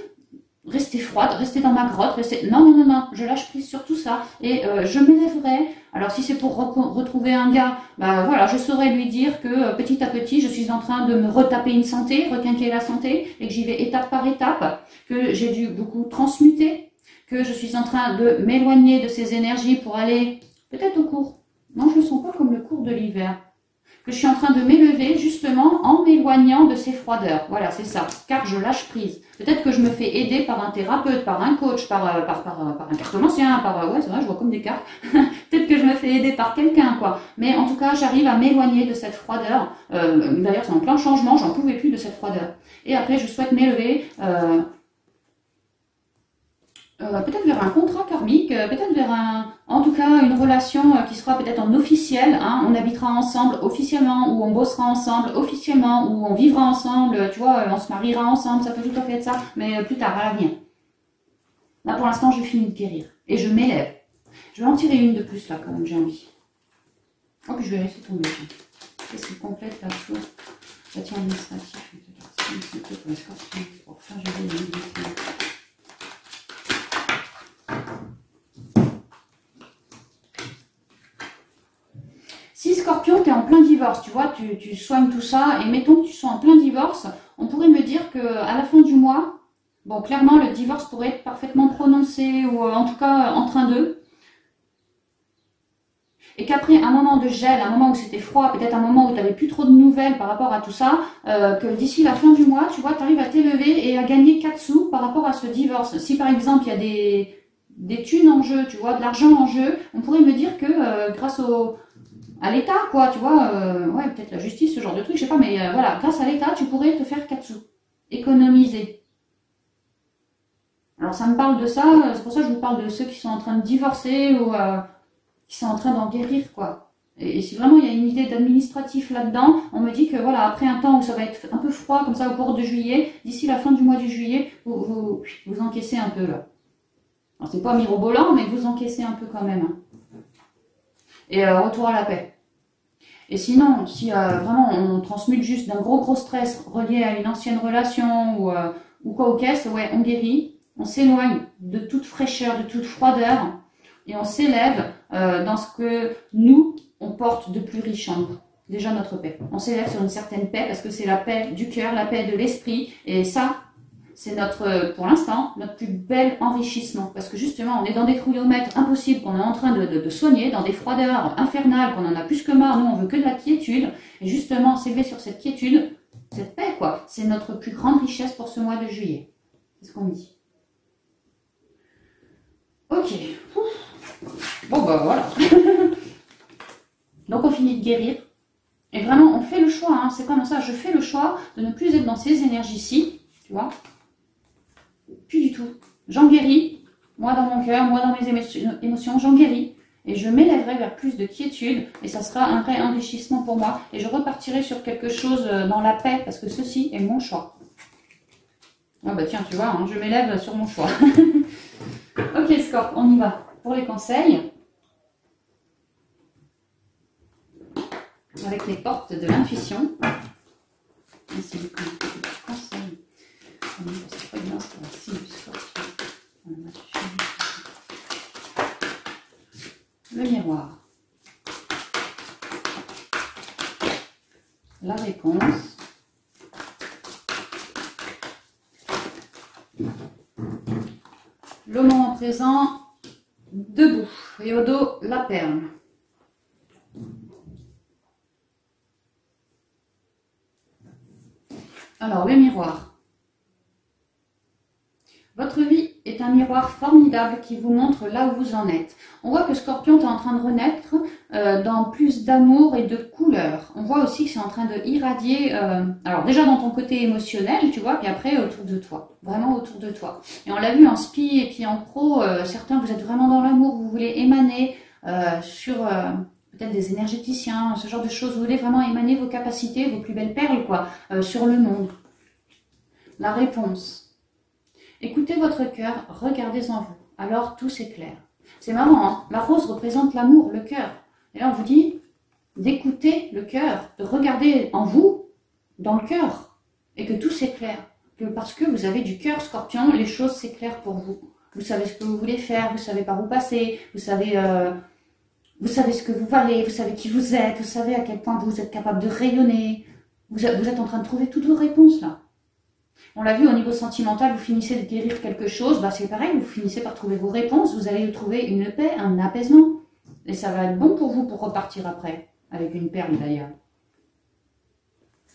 Speaker 1: rester froide, rester dans ma grotte, rester... Non, je lâche prise sur tout ça et je m'élèverai. Alors si c'est pour retrouver un gars, bah voilà, je saurais lui dire que petit à petit, je suis en train de me retaper une santé, requinquer la santé et que j'y vais étape par étape, que j'ai dû beaucoup transmuter, que je suis en train de m'éloigner de ces énergies pour aller peut-être au cours. Non, je ne le sens pas comme le cours de l'hiver. Que je suis en train de m'élever justement en m'éloignant de ces froideurs. Voilà, c'est ça, car je lâche prise. Peut-être que je me fais aider par un thérapeute, par un coach, par un cartomancien, ouais, c'est vrai, je vois comme des cartes. Peut-être que je me fais aider par quelqu'un, quoi. Mais en tout cas, j'arrive à m'éloigner de cette froideur. D'ailleurs, c'est en plein changement, j'en pouvais plus de cette froideur. Et après, je souhaite m'élever... peut-être vers un contrat karmique, peut-être vers en tout cas une relation qui sera peut-être en officiel, hein, on habitera ensemble officiellement, ou on bossera ensemble officiellement, ou on vivra ensemble, tu vois, on se mariera ensemble, ça peut tout à fait être ça, mais plus tard, à l'avenir. Là pour l'instant, je finis de guérir, et je m'élève. Je vais en tirer une de plus là, quand même, j'ai envie. Oh, puis je vais laisser tomber. Qu'est-ce qui complète la chose? Bâtiment administratif, pour faire gérer les limites. Si Scorpion, tu es en plein divorce, tu vois, tu soignes tout ça, et mettons que tu sois en plein divorce, on pourrait me dire qu'à la fin du mois, bon, clairement, le divorce pourrait être parfaitement prononcé, ou en tout cas en train d'eux, et qu'après un moment de gel, un moment où c'était froid, peut-être un moment où tu n'avais plus trop de nouvelles par rapport à tout ça, que d'ici la fin du mois, tu vois, tu arrives à t'élever et à gagner 4 sous par rapport à ce divorce. Si par exemple, il y a des thunes en jeu, tu vois, de l'argent en jeu, on pourrait me dire que grâce à l'État, quoi, tu vois, ouais, peut-être la justice, ce genre de truc, je sais pas, mais voilà, grâce à l'État, tu pourrais te faire 4 sous, économiser. Alors ça me parle de ça, c'est pour ça que je vous parle de ceux qui sont en train de divorcer ou qui sont en train d'en guérir, quoi. Et si vraiment il y a une idée d'administratif là-dedans, on me dit que voilà, après un temps où ça va être un peu froid, comme ça au cours de juillet, d'ici la fin du mois de juillet, vous encaissez un peu là. Alors c'est pas mirobolant, mais vous encaissez un peu quand même. Hein. Et retour à la paix. Et sinon, si vraiment on transmute juste d'un gros stress relié à une ancienne relation ou quoi au caisse, ouais, on guérit, on s'éloigne de toute fraîcheur, de toute froideur, et on s'élève dans ce que nous, on porte de plus riche en nous. Déjà notre paix. On s'élève sur une certaine paix parce que c'est la paix du cœur, la paix de l'esprit, et ça, c'est pour l'instant, notre plus bel enrichissement. Parce que justement, on est dans des kilomètres impossibles qu'on est en train de soigner, dans des froideurs infernales, qu'on en a plus que marre. Nous, on veut que de la quiétude. Et justement, s'élever sur cette quiétude, cette paix, quoi, c'est notre plus grande richesse pour ce mois de juillet. C'est ce qu'on me dit. Ok. Bon, bah voilà. Donc, on finit de guérir. Et vraiment, on fait le choix. Hein. C'est comme ça, je fais le choix de ne plus être dans ces énergies-ci. Tu vois ? Plus du tout. J'en guéris, moi dans mon cœur, moi dans mes émotions, j'en guéris. Et je m'élèverai vers plus de quiétude et ça sera un vrai enrichissement pour moi. Et je repartirai sur quelque chose dans la paix parce que ceci est mon choix. Ah bah tiens, tu vois, hein, je m'élève sur mon choix. Ok Scorp, on y va. Pour les conseils. avec les portes de l'intuition. Ainsi que conseil. Le miroir. La réponse. Le moment présent, debout. Et au dos, la perle. Alors, le miroir. Votre vie est un miroir formidable qui vous montre là où vous en êtes. On voit que Scorpion est en train de renaître dans plus d'amour et de couleur. On voit aussi que c'est en train de irradier, alors déjà dans ton côté émotionnel, tu vois, puis après autour de toi, vraiment autour de toi. Et on l'a vu en spi et puis en pro, certains vous êtes vraiment dans l'amour, vous voulez émaner sur peut-être des énergéticiens, ce genre de choses, vous voulez vraiment émaner vos capacités, vos plus belles perles quoi, sur le monde. La réponse. Écoutez votre cœur, regardez en vous, alors tout s'éclaire. C'est marrant, hein, la rose représente l'amour, le cœur. Et là on vous dit d'écouter le cœur, de regarder en vous, dans le cœur, et que tout s'éclaire. Parce que vous avez du cœur, Scorpion, les choses s'éclairent pour vous. Vous savez ce que vous voulez faire, vous savez par où passer, vous savez ce que vous valez, vous savez qui vous êtes, vous savez à quel point vous êtes capable de rayonner. Vous êtes en train de trouver toutes vos réponses là. On l'a vu au niveau sentimental, vous finissez de guérir quelque chose, bah c'est pareil, vous finissez par trouver vos réponses, vous allez trouver une paix, un apaisement. Et ça va être bon pour vous pour repartir après, avec une perle d'ailleurs.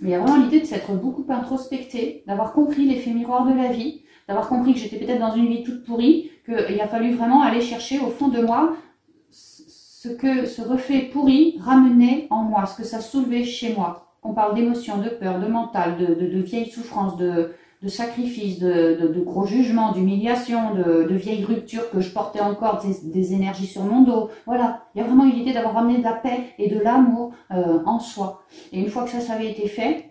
Speaker 1: Mais il y a vraiment l'idée de s'être beaucoup introspecté, d'avoir compris l'effet miroir de la vie, d'avoir compris que j'étais peut-être dans une vie toute pourrie, qu'il a fallu vraiment aller chercher au fond de moi ce que ce reflet pourri ramenait en moi, ce que ça soulevait chez moi. On parle d'émotions, de peur, de mental, de vieilles souffrances, de sacrifices, de gros jugements, d'humiliation, de vieilles ruptures que je portais encore des énergies sur mon dos. Voilà, il y a vraiment eu l'idée d'avoir ramené de la paix et de l'amour en soi. Et une fois que ça avait été fait,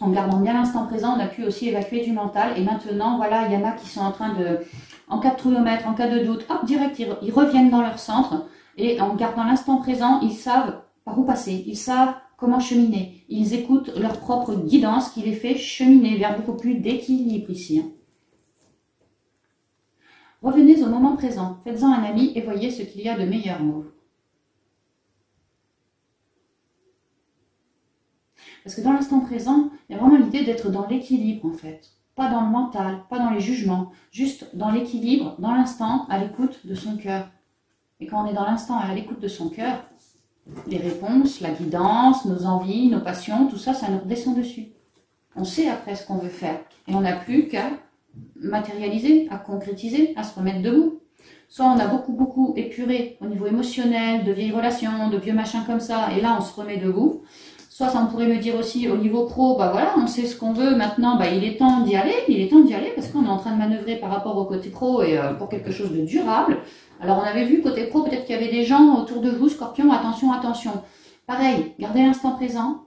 Speaker 1: en gardant bien l'instant présent, on a pu aussi évacuer du mental. Et maintenant, voilà, il y en a qui sont en train de, en cas de trouillomètre, en cas de doute, hop, direct, ils reviennent dans leur centre. Et en gardant l'instant présent, ils savent par où passer, ils savent comment cheminer. Ils écoutent leur propre guidance qui les fait cheminer vers beaucoup plus d'équilibre ici. Revenez au moment présent, faites-en un ami et voyez ce qu'il y a de meilleur en vous. Parce que dans l'instant présent, il y a vraiment l'idée d'être dans l'équilibre en fait. Pas dans le mental, pas dans les jugements, juste dans l'équilibre, dans l'instant, à l'écoute de son cœur. Et quand on est dans l'instant à l'écoute de son cœur, les réponses, la guidance, nos envies, nos passions, tout ça, ça nous redescend dessus. On sait après ce qu'on veut faire. Et on n'a plus qu'à matérialiser, à concrétiser, à se remettre debout. Soit on a beaucoup épuré au niveau émotionnel, de vieilles relations, de vieux machins comme ça, et là on se remet debout. Soit ça on pourrait me dire aussi au niveau pro, bah voilà, on sait ce qu'on veut, maintenant bah, il est temps d'y aller, parce qu'on est en train de manœuvrer par rapport au côté pro et pour quelque chose de durable. Alors on avait vu côté pro, peut-être qu'il y avait des gens autour de vous, Scorpion, attention, attention. Pareil, gardez l'instant présent,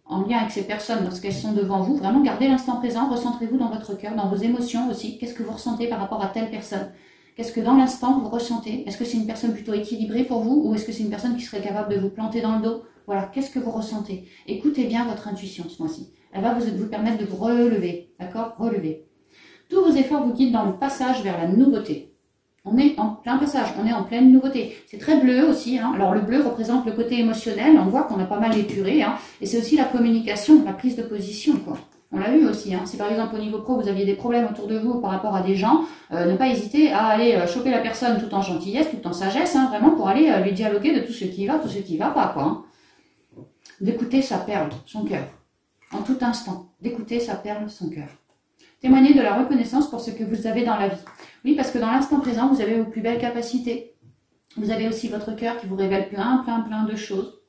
Speaker 1: en lien avec ces personnes lorsqu'elles sont devant vous, vraiment gardez l'instant présent, recentrez-vous dans votre cœur, dans vos émotions aussi, qu'est-ce que vous ressentez par rapport à telle personne? Qu'est-ce que dans l'instant vous ressentez? Est-ce que c'est une personne plutôt équilibrée pour vous ou est-ce que c'est une personne qui serait capable de vous planter dans le dos? Voilà, qu'est-ce que vous ressentez? Écoutez bien votre intuition ce mois-ci. Elle va vous permettre de vous relever, d'accord? Relever. Tous vos efforts vous guident dans le passage vers la nouveauté. On est en plein passage, on est en pleine nouveauté. C'est très bleu aussi, hein. Alors le bleu représente le côté émotionnel, on voit qu'on a pas mal épuré, hein. Et c'est aussi la communication, la prise de position, quoi. On l'a vu aussi, hein. Si par exemple au niveau pro vous aviez des problèmes autour de vous par rapport à des gens, ne pas hésiter à aller choper la personne tout en gentillesse, tout en sagesse, hein, vraiment pour aller lui dialoguer de tout ce qui va, tout ce qui va pas, quoi. Hein. D'écouter sa perle, son cœur, en tout instant, d'écouter sa perle, son cœur. Témoignez de la reconnaissance pour ce que vous avez dans la vie. Oui, parce que dans l'instant présent, vous avez vos plus belles capacités. Vous avez aussi votre cœur qui vous révèle plein de choses.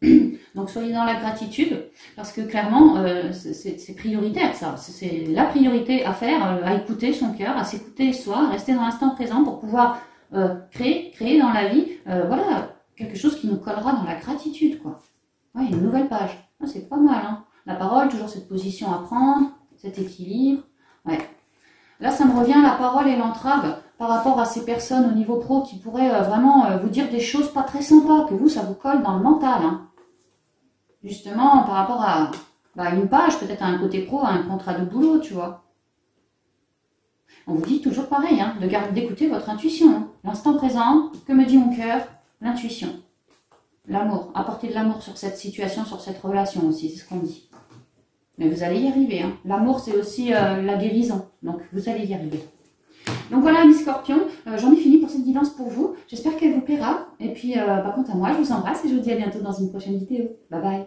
Speaker 1: Donc, soyez dans la gratitude, parce que clairement, c'est prioritaire, ça. C'est la priorité à faire, à écouter son cœur, à s'écouter soi, à rester dans l'instant présent pour pouvoir créer dans la vie, voilà, quelque chose qui nous collera dans la gratitude, quoi. Ouais, une nouvelle page. Ah, c'est pas mal, hein. La parole, toujours cette position à prendre, cet équilibre. Ouais. Là, ça me revient la parole et l'entrave par rapport à ces personnes au niveau pro qui pourraient vraiment vous dire des choses pas très sympas, que vous, ça vous colle dans le mental. Hein. justement par rapport à une page, peut-être à un côté pro, à un contrat de boulot, tu vois. On vous dit toujours pareil, hein, d'écouter votre intuition. Hein. L'instant présent, que me dit mon cœur? L'intuition. L'amour. Apporter de l'amour sur cette situation, sur cette relation aussi, c'est ce qu'on dit. Mais vous allez y arriver. Hein. L'amour, c'est aussi la guérison. Donc, vous allez y arriver. Donc voilà, mes scorpions, j'en ai fini pour cette guidance pour vous. J'espère qu'elle vous plaira. Et puis, quant à moi, je vous embrasse et je vous dis à bientôt dans une prochaine vidéo. Bye bye.